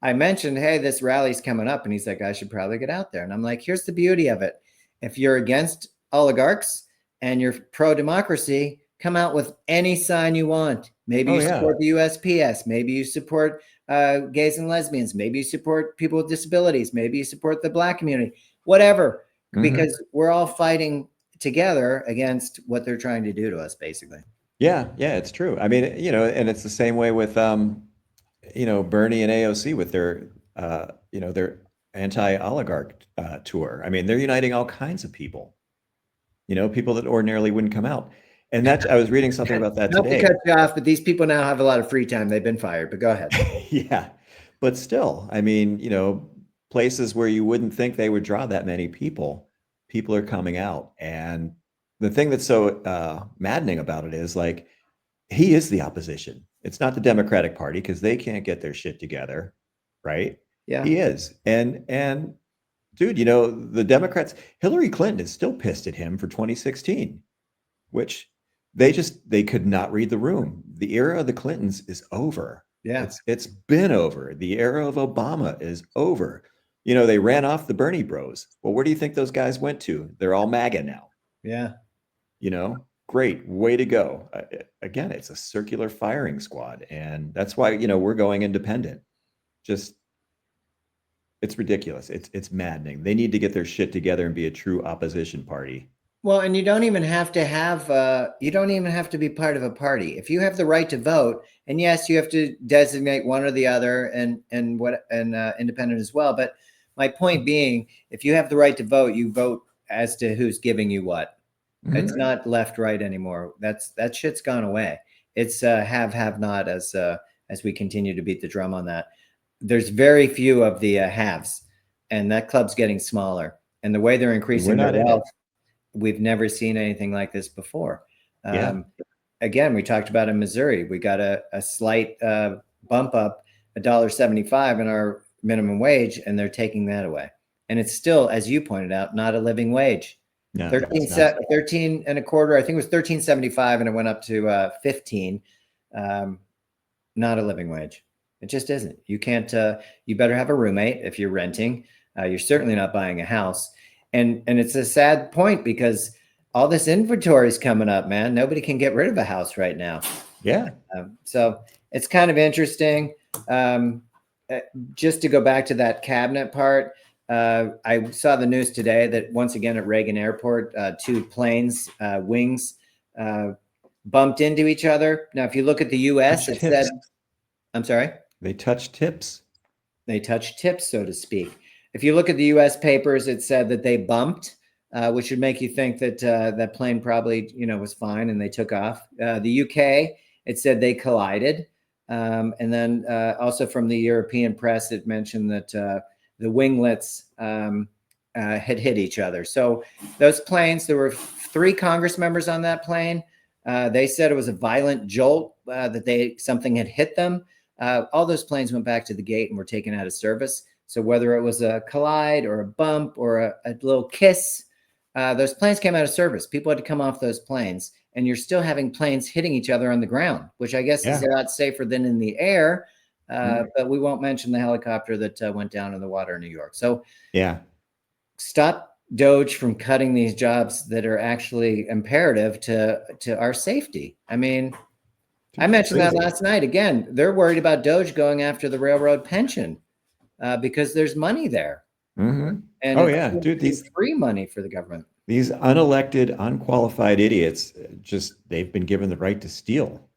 I mentioned, hey, this rally's coming up. And he's like, I should probably get out there. And I'm like, here's the beauty of it. If you're against oligarchs and you're pro-democracy, come out with any sign you want. Maybe you support the USPS. Maybe you support gays and lesbians. Maybe you support people with disabilities. Maybe you support the Black community. Whatever. Because we're all fighting together against what they're trying to do to us, basically. Yeah, it's true. I mean, and it's the same way with Bernie and AOC with their their anti-oligarch tour. I mean, they're uniting all kinds of people, people that ordinarily wouldn't come out. And I was reading something about that today. Not to cut you off, but these people now have a lot of free time. They've been fired, but go ahead. Yeah. But still, I mean, places where you wouldn't think they would draw that many people are coming out. And the thing that's so maddening about it is like he is the opposition. It's not the Democratic Party because they can't get their shit together, right? Yeah. He is. And dude, the Democrats, Hillary Clinton is still pissed at him for 2016, which they could not read the room. The era of the Clintons is over. Yeah. It's been over. The era of Obama is over. They ran off the Bernie bros. Well, where do you think those guys went to? They're all MAGA now. Yeah. Great, way to go. Again, it's a circular firing squad, and that's why we're going independent. Just it's ridiculous. It's maddening. They need to get their shit together and be a true opposition party. Well, and you don't even have to be part of a party. If you have the right to vote, and yes, you have to designate one or the other and independent as well. But my point being, if you have the right to vote, you vote as to who's giving you what. Mm-hmm. It's not left, right anymore. That shit's gone away. It's have not as we continue to beat the drum on that. There's very few of the haves, and that club's getting smaller. And the way they're increasing their wealth, we've never seen anything like this before. Again, we talked about in Missouri, we got a slight bump up, $1.75 in our minimum wage, and they're taking that away. And it's still, as you pointed out, not a living wage. No, 13 and a quarter. I think it was 13.75, and it went up to 15. Not a living wage. It just isn't. You can't. You better have a roommate if you're renting. You're certainly not buying a house. And it's a sad point because all this inventory is coming up, man. Nobody can get rid of a house right now. Yeah. So it's kind of interesting. Just to go back to that cabinet part, I saw the news today that once again at Reagan Airport, two planes, wings, bumped into each other. Now, if you look at the U.S., it said, I'm sorry? They touched tips. They touched tips, so to speak. If you look at the U.S. papers, it said that they bumped, which would make you think that that plane probably, was fine and they took off. The U.K., it said they collided. And then also from the European press, it mentioned that the winglets had hit each other. So those planes, there were 3 Congress members on that plane. They said it was a violent jolt, that something had hit them. All those planes went back to the gate and were taken out of service. So whether it was a collide or a bump or a little kiss, those planes came out of service. People had to come off those planes, and you're still having planes hitting each other on the ground, which I guess is a lot safer than in the air. But we won't mention the helicopter that went down in the water in New York. So stop DOGE from cutting these jobs that are actually imperative to our safety. I mean, I mentioned that last night. Again, they're worried about DOGE going after the railroad pension because there's money there. Mm-hmm. And dude, these free money for the government. These unelected, unqualified idiots, they've been given the right to steal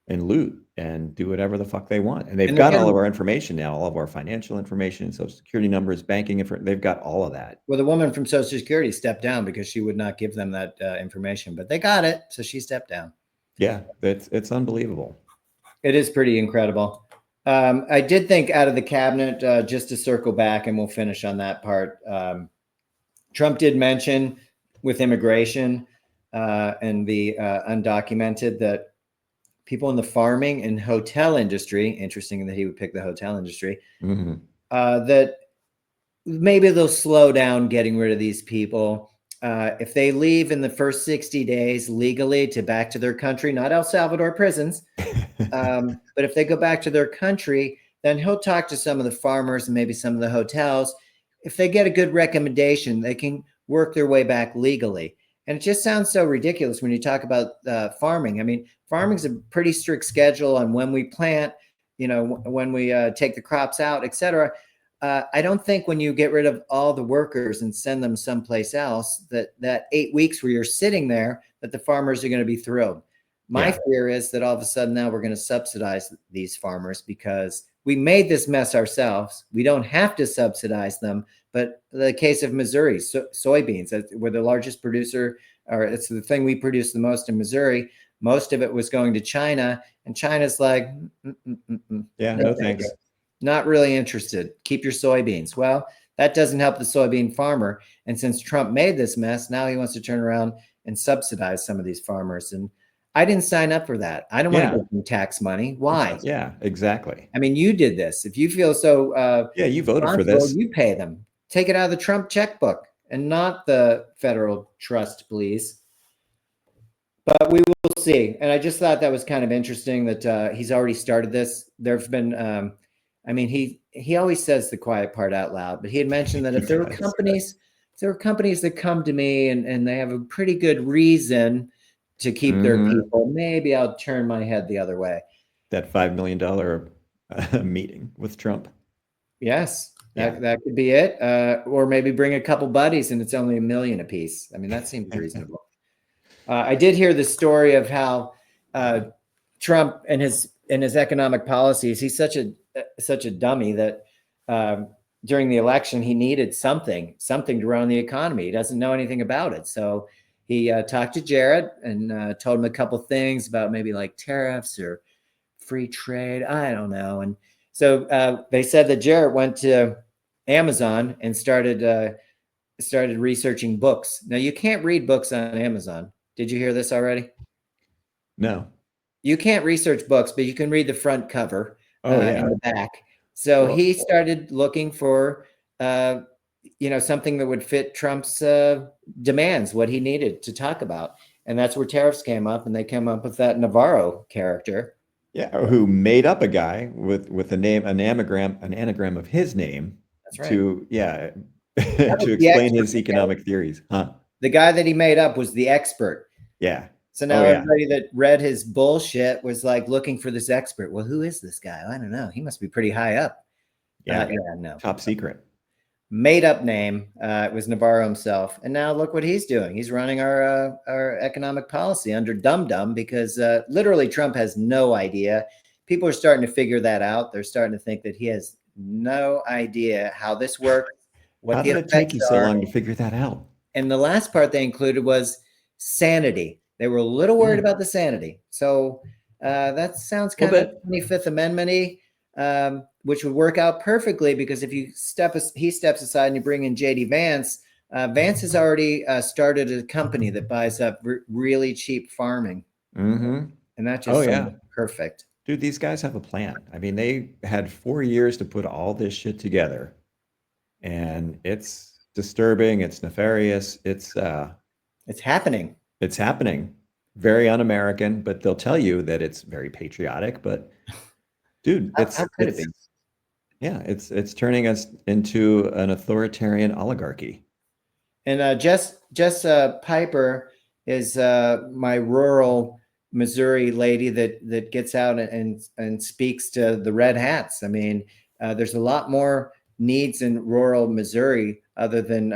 and loot and do whatever the fuck they want. And they've got all of our information now, all of our financial information, Social Security numbers, banking information. They've got all of that. Well, the woman from Social Security stepped down because she would not give them that information, but they got it. So she stepped down. Yeah, it's unbelievable. It is pretty incredible. I did think out of the cabinet, just to circle back, and we'll finish on that part. Trump did mention with immigration and the undocumented that people in the farming and hotel industry, interesting that he would pick the hotel industry, that maybe they'll slow down getting rid of these people. If they leave in the first 60 days legally to back to their country, not El Salvador prisons, but if they go back to their country, then he'll talk to some of the farmers and maybe some of the hotels. If they get a good recommendation, they can work their way back legally. And it just sounds so ridiculous when you talk about farming. I mean, farming's a pretty strict schedule on when we plant, when we take the crops out, et cetera. I don't think when you get rid of all the workers and send them someplace else, that 8 weeks where you're sitting there, that the farmers are going to be thrilled. My fear is that all of a sudden now we're going to subsidize these farmers because we made this mess ourselves. We don't have to subsidize them. But the case of Missouri, soybeans, we're the largest producer, or it's the thing we produce the most in Missouri. Most of it was going to China, and China's like, no thanks. Not really interested. Keep your soybeans. Well, that doesn't help the soybean farmer. And since Trump made this mess, now he wants to turn around and subsidize some of these farmers. And I didn't sign up for that. I don't want to give them tax money. Why? Yeah, exactly. I mean, you did this. If you feel so yeah, you voted for responsible, this. you pay them. Take it out of the Trump checkbook and not the federal trust, please. But we will see. And I just thought that was kind of interesting that he's already started this. There've been, I mean, he always says the quiet part out loud, but he had mentioned that if there were companies that come to me and they have a pretty good reason to keep their people, maybe I'll turn my head the other way. That $5 million meeting with Trump. Yes, that could be it. Or maybe bring a couple buddies and it's only $1 million a piece. I mean, that seems reasonable. I did hear the story of how Trump and his economic policies, he's such a dummy that during the election, he needed something to run the economy. He doesn't know anything about it. So he talked to Jared and told him a couple things about maybe like tariffs or free trade. I don't know. And so they said that Jared went to Amazon and started researching books. Now, you can't read books on Amazon. Did you hear this already? No. You can't research books, but you can read the front cover and the back. So he started looking for, something that would fit Trump's demands, what he needed to talk about. And that's where tariffs came up, and they came up with that Navarro character. Yeah, who made up a guy with a name, an anagram of his name. That's right. To explain his economic theories. Huh? The guy that he made up was the expert. Yeah. So now everybody that read his bullshit was like looking for this expert. Well, who is this guy? I don't know. He must be pretty high up. Yeah. No. Top secret. Made up name. It was Navarro himself. And now look what he's doing. He's running our economic policy under dum-dum because literally Trump has no idea. People are starting to figure that out. They're starting to think that he has no idea how this works. How did it take you so long to figure that out? And the last part they included was sanity. They were a little worried about the sanity. So that sounds kind of 25th Amendment-y, which would work out perfectly because if he steps aside and you bring in J.D. Vance, Vance has already started a company that buys up really cheap farming. And that just sounds perfect. Dude, these guys have a plan. I mean, they had 4 years to put all this shit together. And it's disturbing. It's nefarious. It's happening. It's happening. Very un-American, but they'll tell you that it's very patriotic. But dude, it's turning us into an authoritarian oligarchy. And Jess Piper is my rural Missouri lady that gets out and speaks to the red hats. I mean, there's a lot more needs in rural Missouri other than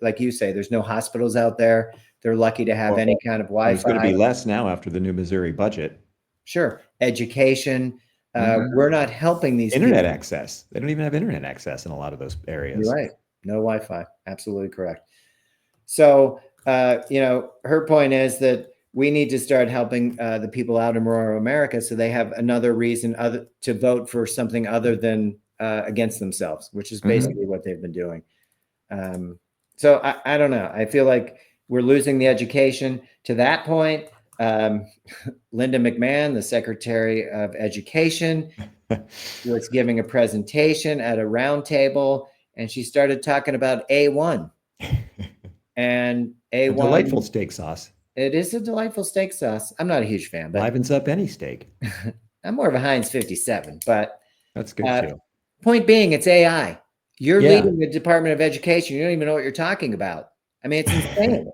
like you say, there's no hospitals out there. They're lucky to have any kind of Wi-Fi. There's going to be less now after the new Missouri budget. Sure. Education. We're not helping these internet access. They don't even have internet access in a lot of those areas. You're right. No Wi-Fi. Absolutely correct. So, her point is that we need to start helping the people out in rural America so they have another reason to vote for something other than against themselves, which is basically what they've been doing. So I don't know. I feel like we're losing the education. To that point, Linda McMahon, the Secretary of Education, was giving a presentation at a round table, and she started talking about A1. And A1, a delightful steak sauce. It is a delightful steak sauce. I'm not a huge fan, but livens up any steak. I'm more of a Heinz 57, but that's good too. Point being, it's AI. You're leading the Department of Education. You don't even know what you're talking about. I mean, it's insane.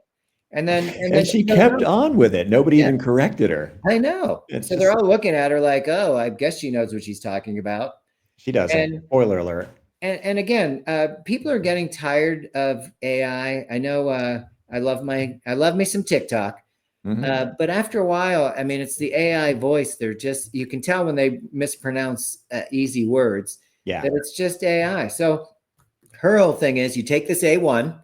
And then she kept on with it. Nobody even corrected her. I know. So they're all looking at her like, oh, I guess she knows what she's talking about. She doesn't. Spoiler alert. And again, people are getting tired of AI. I know I love me some TikTok. But after a while, I mean, it's the AI voice. You can tell when they mispronounce easy words that it's just AI. So her whole thing is you take this A1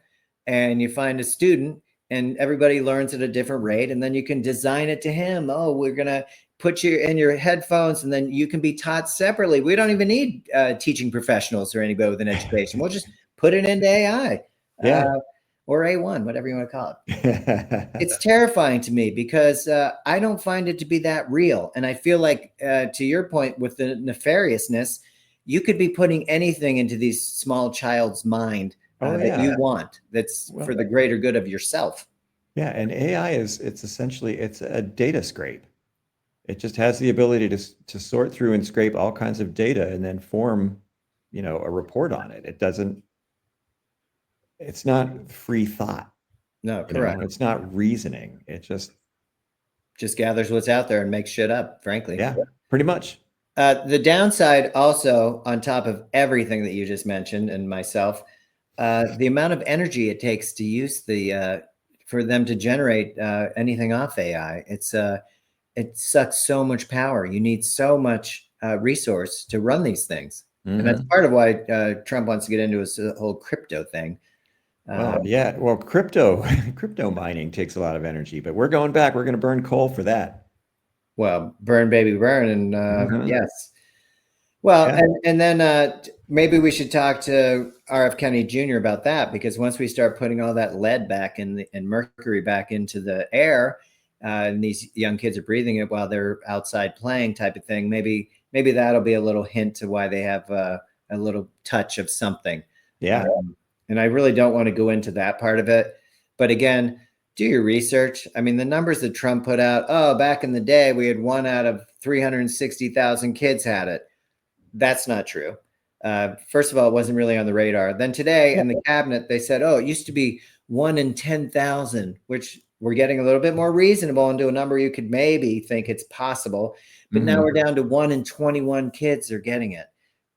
and you find a student and everybody learns at a different rate. And then you can design it to him. Oh, we're going to put you in your headphones, and then you can be taught separately. We don't even need teaching professionals or anybody with an education. We'll just put it into AI, Yeah. or A1, whatever you want to call it. It's It's terrifying to me because I don't find it to be that real. And I feel like, to your point with the nefariousness, you could be putting anything into these small child's mind Oh, that yeah. you want, that's Well, for the greater good of yourself. yeah, and AI it's essentially it's a data scrape. It just has the ability to sort through and scrape all kinds of data and then form, a report on it. It's not free thought, No, correct. it's not reasoning. It Just gathers what's out there and makes shit up, frankly. yeah, pretty much. The downside, also, on top of everything that you just mentioned and myself, the amount of energy it takes to use for them to generate anything off AI. It sucks so much power. You need so much resource to run these things, and that's Hmm. part of why Trump wants to get into his whole crypto thing. Well, yeah, well, crypto mining takes a lot of energy, but we're going back. We're going to burn coal for that. Well, burn, baby, burn, and Hmm. yes. Well, Yeah. and then maybe we should talk to R.F. Kennedy Jr. about that, because once we start putting all that lead back in and mercury back into the air, and these young kids are breathing it while they're outside playing, type of thing, maybe that'll be a little hint to why they have a little touch of something. Yeah. And I really don't want to go into that part of it, but again, do your research. I mean, the numbers that Trump put out, oh, back in the day, we had 1 out of 360,000 kids had it. That's not true. First of all, it wasn't really on the radar. Then today Yeah. in the cabinet, they said, oh, it used to be 1 in 10,000, which we're getting a little bit more reasonable into a number you could maybe think it's possible. But now we're Hmm. down to 1 in 21 kids are getting it.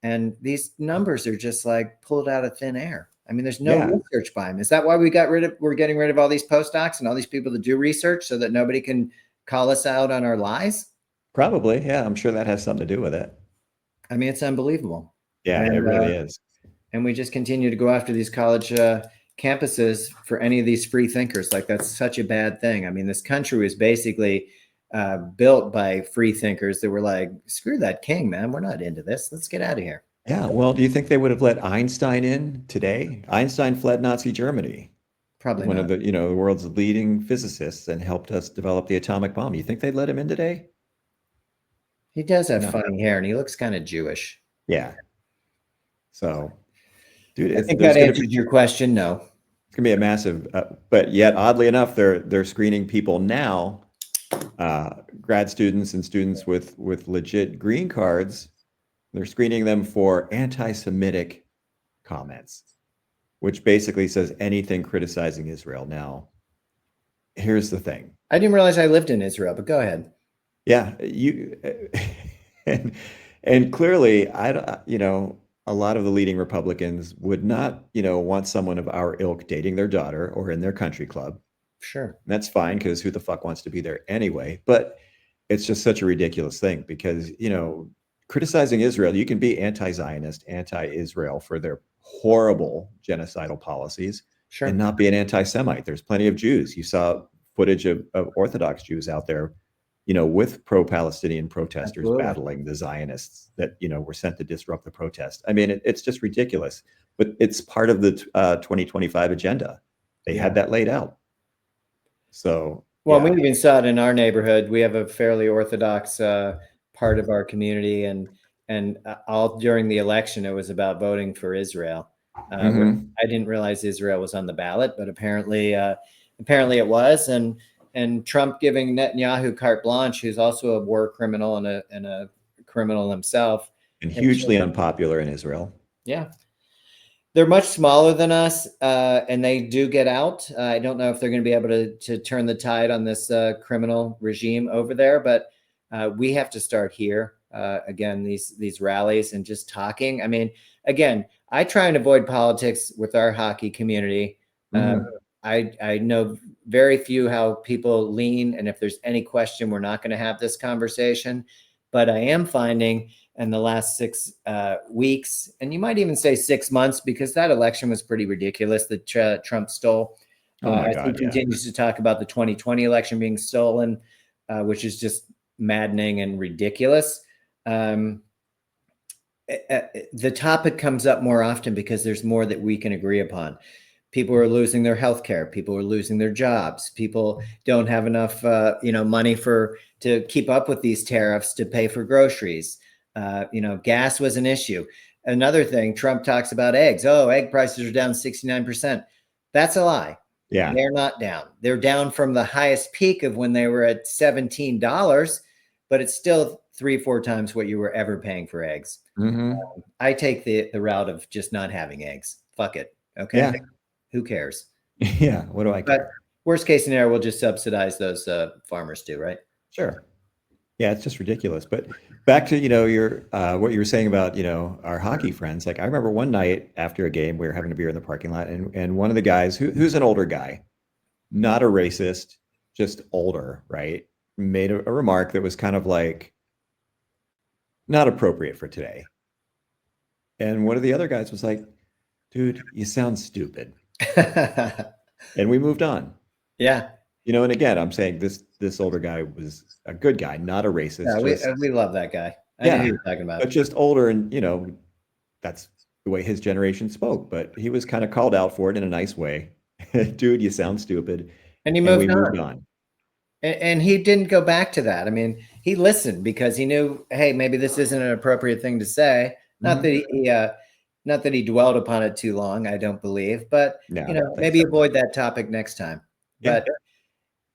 And these numbers are just like pulled out of thin air. I mean, there's no Yeah. research by them. Is that why we're getting rid of all these postdocs and all these people that do research, so that nobody can call us out on our lies? Probably. Yeah. I'm sure that has something to do with it. I mean, it's unbelievable. Yeah, it And really is. and we just continue to go after these college campuses for any of these free thinkers. Like, that's such a bad thing. I mean, this country was basically built by free thinkers that were like, screw that king, man, we're not into this, let's get out of here. Yeah. Well, do you think they would have let Einstein in today? Einstein fled Nazi Germany, Probably one of not. the world's leading physicists, and helped us develop the atomic bomb. You think they'd let him in today? He does have No. funny hair and he looks kind of Jewish. Yeah. So, dude, I think there's that going to be answers your question. No. a massive, but yet oddly enough, they're screening people now, grad students and students with legit green cards. They're screening them for anti-Semitic comments, which basically says anything criticizing Israel. Now, here's the thing. I didn't realize I lived in Israel, but go ahead. Yeah, and and clearly, a lot of the leading Republicans would not, want someone of our ilk dating their daughter or in their country club. Sure. That's fine, because who the fuck wants to be there anyway? But it's just such a ridiculous thing, because, criticizing Israel, you can be anti-Zionist, anti-Israel for their horrible genocidal policies and Sure. not be an anti-Semite. There's plenty of Jews. You saw footage of Orthodox Jews out there, with pro-Palestinian protesters Absolutely. battling the Zionists that, were sent to disrupt the protest. I mean, it's just ridiculous, but it's part of the 2025 agenda. They Yeah. had that laid out. So, Well, yeah. we even saw it in our neighborhood. We have a fairly Orthodox part of our community, and all during the election, it was about voting for Israel. Which Hmm. I didn't realize Israel was on the ballot, but apparently it was. And Trump giving Netanyahu carte blanche, who's also a war criminal and a criminal himself. And And hugely unpopular in Israel. yeah, they're much smaller than us, and they do get out. I don't know if they're going to be able to turn the tide on this criminal regime over there, but we have to start here. Again, these rallies and just talking. I mean, again, I try and avoid politics with our hockey community. Uh, Hmm. I know very few how people lean, and if there's any question, we're not going to have this conversation. But I am finding in the last 6 weeks, and you might even say 6 months, because that election was pretty ridiculous that Trump stole. Oh my As he God, yeah. continues to talk about the 2020 election being stolen, which is just maddening and ridiculous. The topic comes up more often because there's more that we can agree upon. People are losing their health care. People are losing their jobs. People don't have enough, money to keep up with these tariffs to pay for groceries. Gas was an issue. Another thing, Trump talks about eggs. Oh, egg prices are down 69%. That's a lie. Yeah. They're not down. They're down from the highest peak of when they were at $17, but it's still 3-4 times what you were ever paying for eggs. I take the route of just not having eggs. Fuck it. Okay. Yeah. Who cares? Yeah. What do I care? But worst case scenario, we'll just subsidize those farmers too, right? Sure. Yeah, it's just ridiculous. But back to, your what you were saying about, our hockey friends. Like I remember one night after a game, we were having a beer in the parking lot, and one of the guys who's an older guy, not a racist, just older, right, made a remark that was kind of like not appropriate for today. And one of the other guys was like, dude, you sound stupid. And we moved on. Yeah. And again, I'm saying this older guy was a good guy, not a racist. Yeah, we love that guy. I know who you're talking about. But just older, and that's the way his generation spoke. But he was kind of called out for it in a nice way. Dude, you sound stupid. And we moved on. And he didn't go back to that. I mean, he listened because he knew, hey, maybe this isn't an appropriate thing to say. Not that he dwelled upon it too long, I don't believe, but maybe avoid that topic next time. But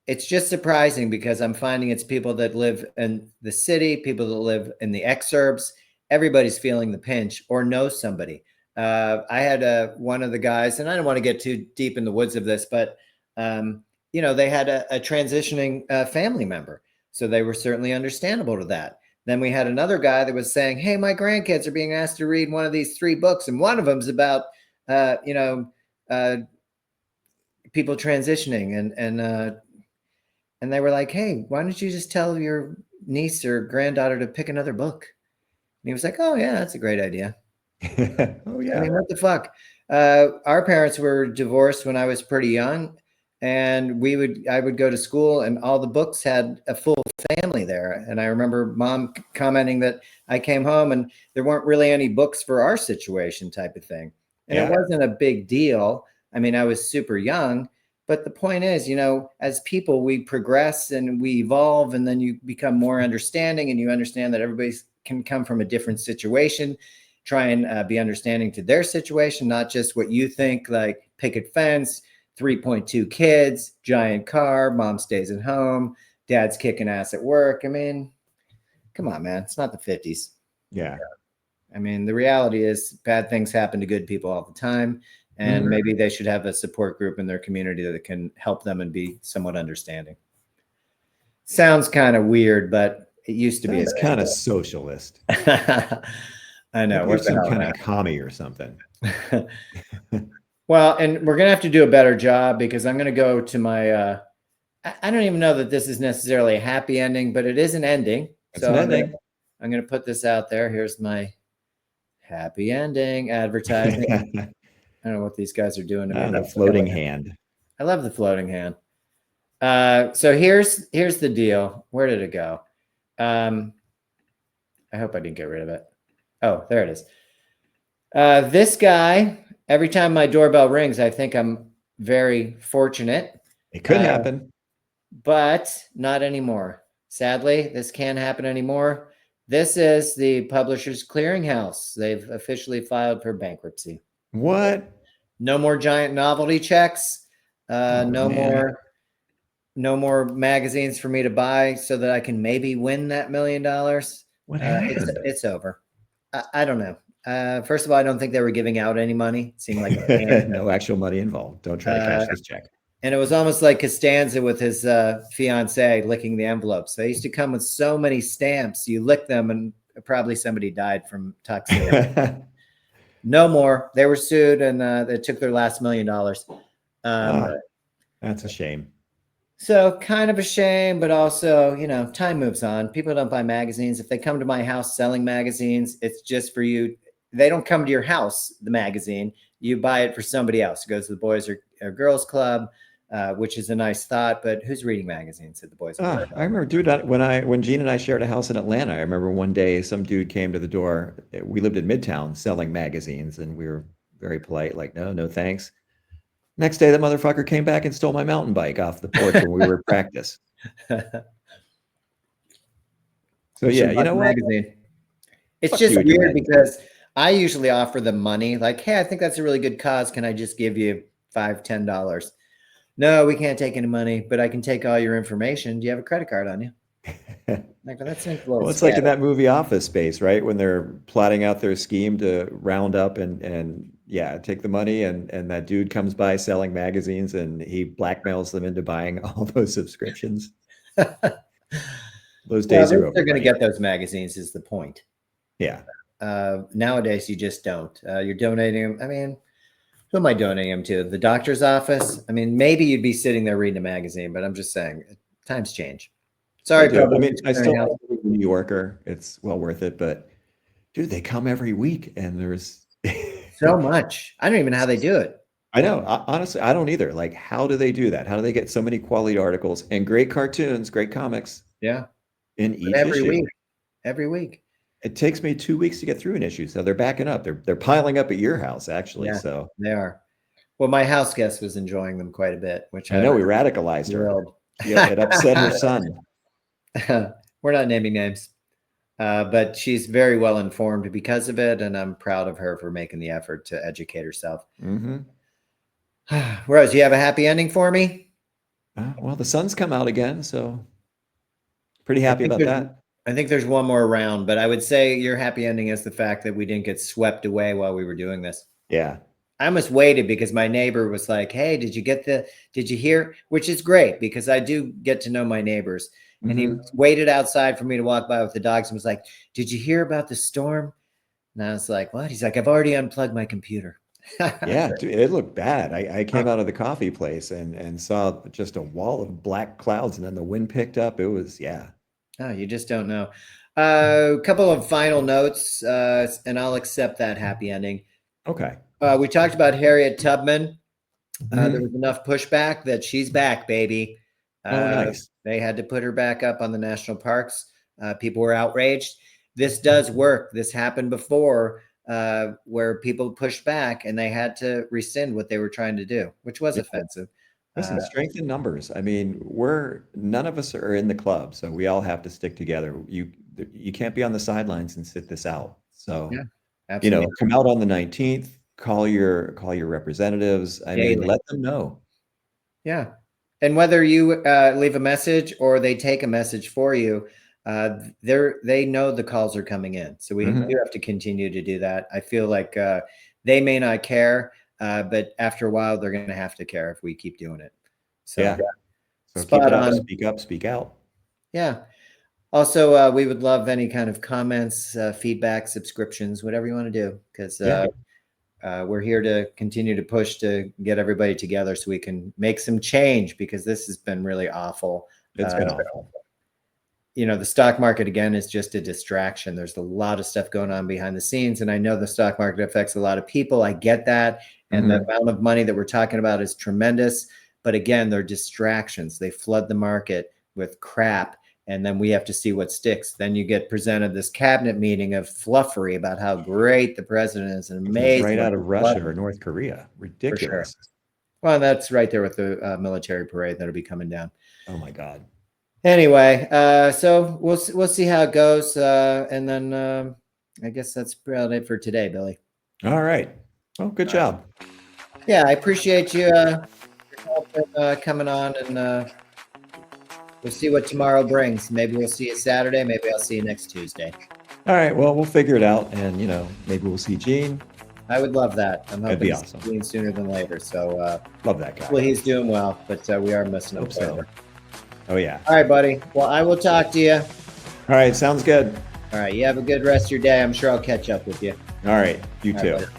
it's just surprising because I'm finding it's people that live in the city, people that live in the exurbs. Everybody's feeling the pinch or knows somebody. I had one of the guys, and I don't want to get too deep in the woods of this, but they had a transitioning family member, so they were certainly understandable to that. Then we had another guy that was saying, hey, my grandkids are being asked to read one of these 3 books. And one of them's about, people transitioning. And they were like, hey, why don't you just tell your niece or granddaughter to pick another book? And he was like, oh, yeah, that's a great idea. Oh, yeah. I mean, what the fuck? Our parents were divorced when I was pretty young. And I would go to school and all the books had a full family there. And I remember mom commenting that I came home and there weren't really any books for our situation type of thing. And it wasn't a big deal. I mean, I was super young, but the point is, as people, we progress and we evolve, and then you become more understanding, and you understand that everybody can come from a different situation. Try and be understanding to their situation, not just what you think, like picket fence, 3.2 kids, giant car, mom stays at home, dad's kicking ass at work. I mean, come on, man. It's not the 50s. Yeah. I mean, the reality is bad things happen to good people all the time. And maybe they should have a support group in their community that can help them and be somewhat understanding. Sounds kind of weird, but it used to be. It's kind of socialist. I know. We're some kind of commie or something. Well, and we're going to have to do a better job because I'm going to go to my, I don't even know that this is necessarily a happy ending, but it is an ending. It's an ending. I'm going to put this out there. Here's my happy ending advertising. I don't know what these guys are doing to me. The floating hand. I love the floating hand. So here's the deal. Where did it go? I hope I didn't get rid of it. Oh, there it is. This guy, every time my doorbell rings, I think I'm very fortunate. It could happen. But not anymore. Sadly, this can't happen anymore. This is the Publishers Clearinghouse. They've officially filed for bankruptcy. What? No more giant novelty checks. No more magazines for me to buy so that I can maybe win that $1 million. What happened? It's over. I don't know. First of all, I don't think they were giving out any money. It seemed like no actual money involved. Don't try to cash this check. And it was almost like Costanza with his fiance licking the envelopes. They used to come with so many stamps. You lick them, and probably somebody died from toxicity. No more. They were sued, and they took their last $1 million. That's a shame. So kind of a shame, but also, time moves on. People don't buy magazines. If they come to my house selling magazines, it's just for you. They don't come to your house, the magazine. You buy it for somebody else. It goes to the Boys or Girls Club. which is a nice thought. But who's reading magazines at the boys? I remember, dude, when Gene and I shared a house in Atlanta, I remember one day some dude came to the door. We lived in Midtown selling magazines, and we were very polite, like, no, no thanks. Next day, the motherfucker came back and stole my mountain bike off the porch when we were at practice. So yeah, you know what? Magazine. It's Fuck just you and your weird magazine. because I usually offer them money. Like, hey, I think that's a really good cause. Can I just give you $5, $10? No, we can't take any money, but I can take all your information. Do you have a credit card on you? Like, that seems a little Well, it's like in scary. that movie Office Space, right? When they're plotting out their scheme to round up and yeah, take the money, and that dude comes by selling magazines and he blackmails them into buying all those subscriptions. Those Well, days at are least over, they're going to buddy. get those magazines is the point. Yeah. Nowadays, you just don't. You're donating them. I mean, who am I donating them to? The doctor's office? I mean, maybe you'd be sitting there reading a magazine, but I'm just saying, times change. They Sorry, do. I Public mean, I still Clearinghouse. like the New Yorker. It's well worth it, but dude, they come every week and there's So much. I don't even know how they do it. I know. Honestly, I don't either. Like, how do they do that? How do they get so many quality articles and great cartoons, great comics Yeah. in But each every issue? week. Every week. It takes me 2 weeks to get through an issue, so they're backing up. They're piling up at your house, actually. Yeah, So they are. Well, my house guest was enjoying them quite a bit, which I know we radicalized her. thrilled. Yeah, it upset her son. We're not naming names, but she's very well informed because of it, and I'm proud of her for making the effort to educate herself. Hmm. Rose, you have a happy ending for me? Well, the sun's come out again, so pretty I happy think about there's- that. I think there's one more round, but I would say your happy ending is the fact that we didn't get swept away while we were doing this. Yeah. I almost waited because my neighbor was like, "Hey, did you hear?" Which is great because I do get to know my neighbors. And he Mhm. waited outside for me to walk by with the dogs and was like, "Did you hear about the storm?" And I was like, "What?" He's like, "I've already unplugged my computer." Yeah, dude, it looked bad. I came out of the coffee place and saw just a wall of black clouds, and then the wind picked up. It was, yeah. Oh, you just don't know. A couple of final notes, and I'll accept that happy ending. Okay. We talked about Harriet Tubman. There Mhm. was enough pushback that she's back, baby. Oh, nice. They had to put her back up on the national parks. People were outraged. This does work. This happened before where people pushed back and they had to rescind what they were trying to do, which was Yeah. offensive. Listen, strength in numbers. I mean, none of us are in the club, so we all have to stick together. You can't be on the sidelines and sit this out. So, Yeah, absolutely. come out on the 19th, call your representatives. I mean, Daily. let them know. Yeah. And whether you leave a message or they take a message for you, they know the calls are coming in. So we Mhm. do have to continue to do that. I feel like they may not care, but after a while, they're going to have to care if we keep doing it. So Yeah. So keep spot it up, on. speak up, speak out. Yeah. Also, we would love any kind of comments, feedback, subscriptions, whatever you want to do, because Yeah. we're here to continue to push to get everybody together so we can make some change because this has been really awful. It's been awful. The stock market again is just a distraction. There's a lot of stuff going on behind the scenes, and I know the stock market affects a lot of people. I get that, and the Mhm. amount of money that we're talking about is tremendous. But again, they're distractions. They flood the market with crap, and then we have to see what sticks. Then you get presented this cabinet meeting of fluffery about how great the president is and amazing. Right out of Russia or North Korea. Ridiculous. Well, that's right there with the military parade that'll be coming down. Oh my God. Anyway, so we'll see how it goes, and then I guess that's about it for today, Billy. All right. Well, good job. Yeah, I appreciate you coming on, and we'll see what tomorrow brings. Maybe we'll see you Saturday. Maybe I'll see you next Tuesday. All right. Well, we'll figure it out, and maybe we'll see Gene. I would love that. I'm That'd hoping be to awesome. see him sooner than later. So, Love that guy. well, he's doing well, but we are missing him. Hope so. Oh yeah. All right, buddy. Well, I will talk to you. All right. Sounds good. All right. You have a good rest of your day. I'm sure I'll catch up with you. All right. You All too. right, buddy.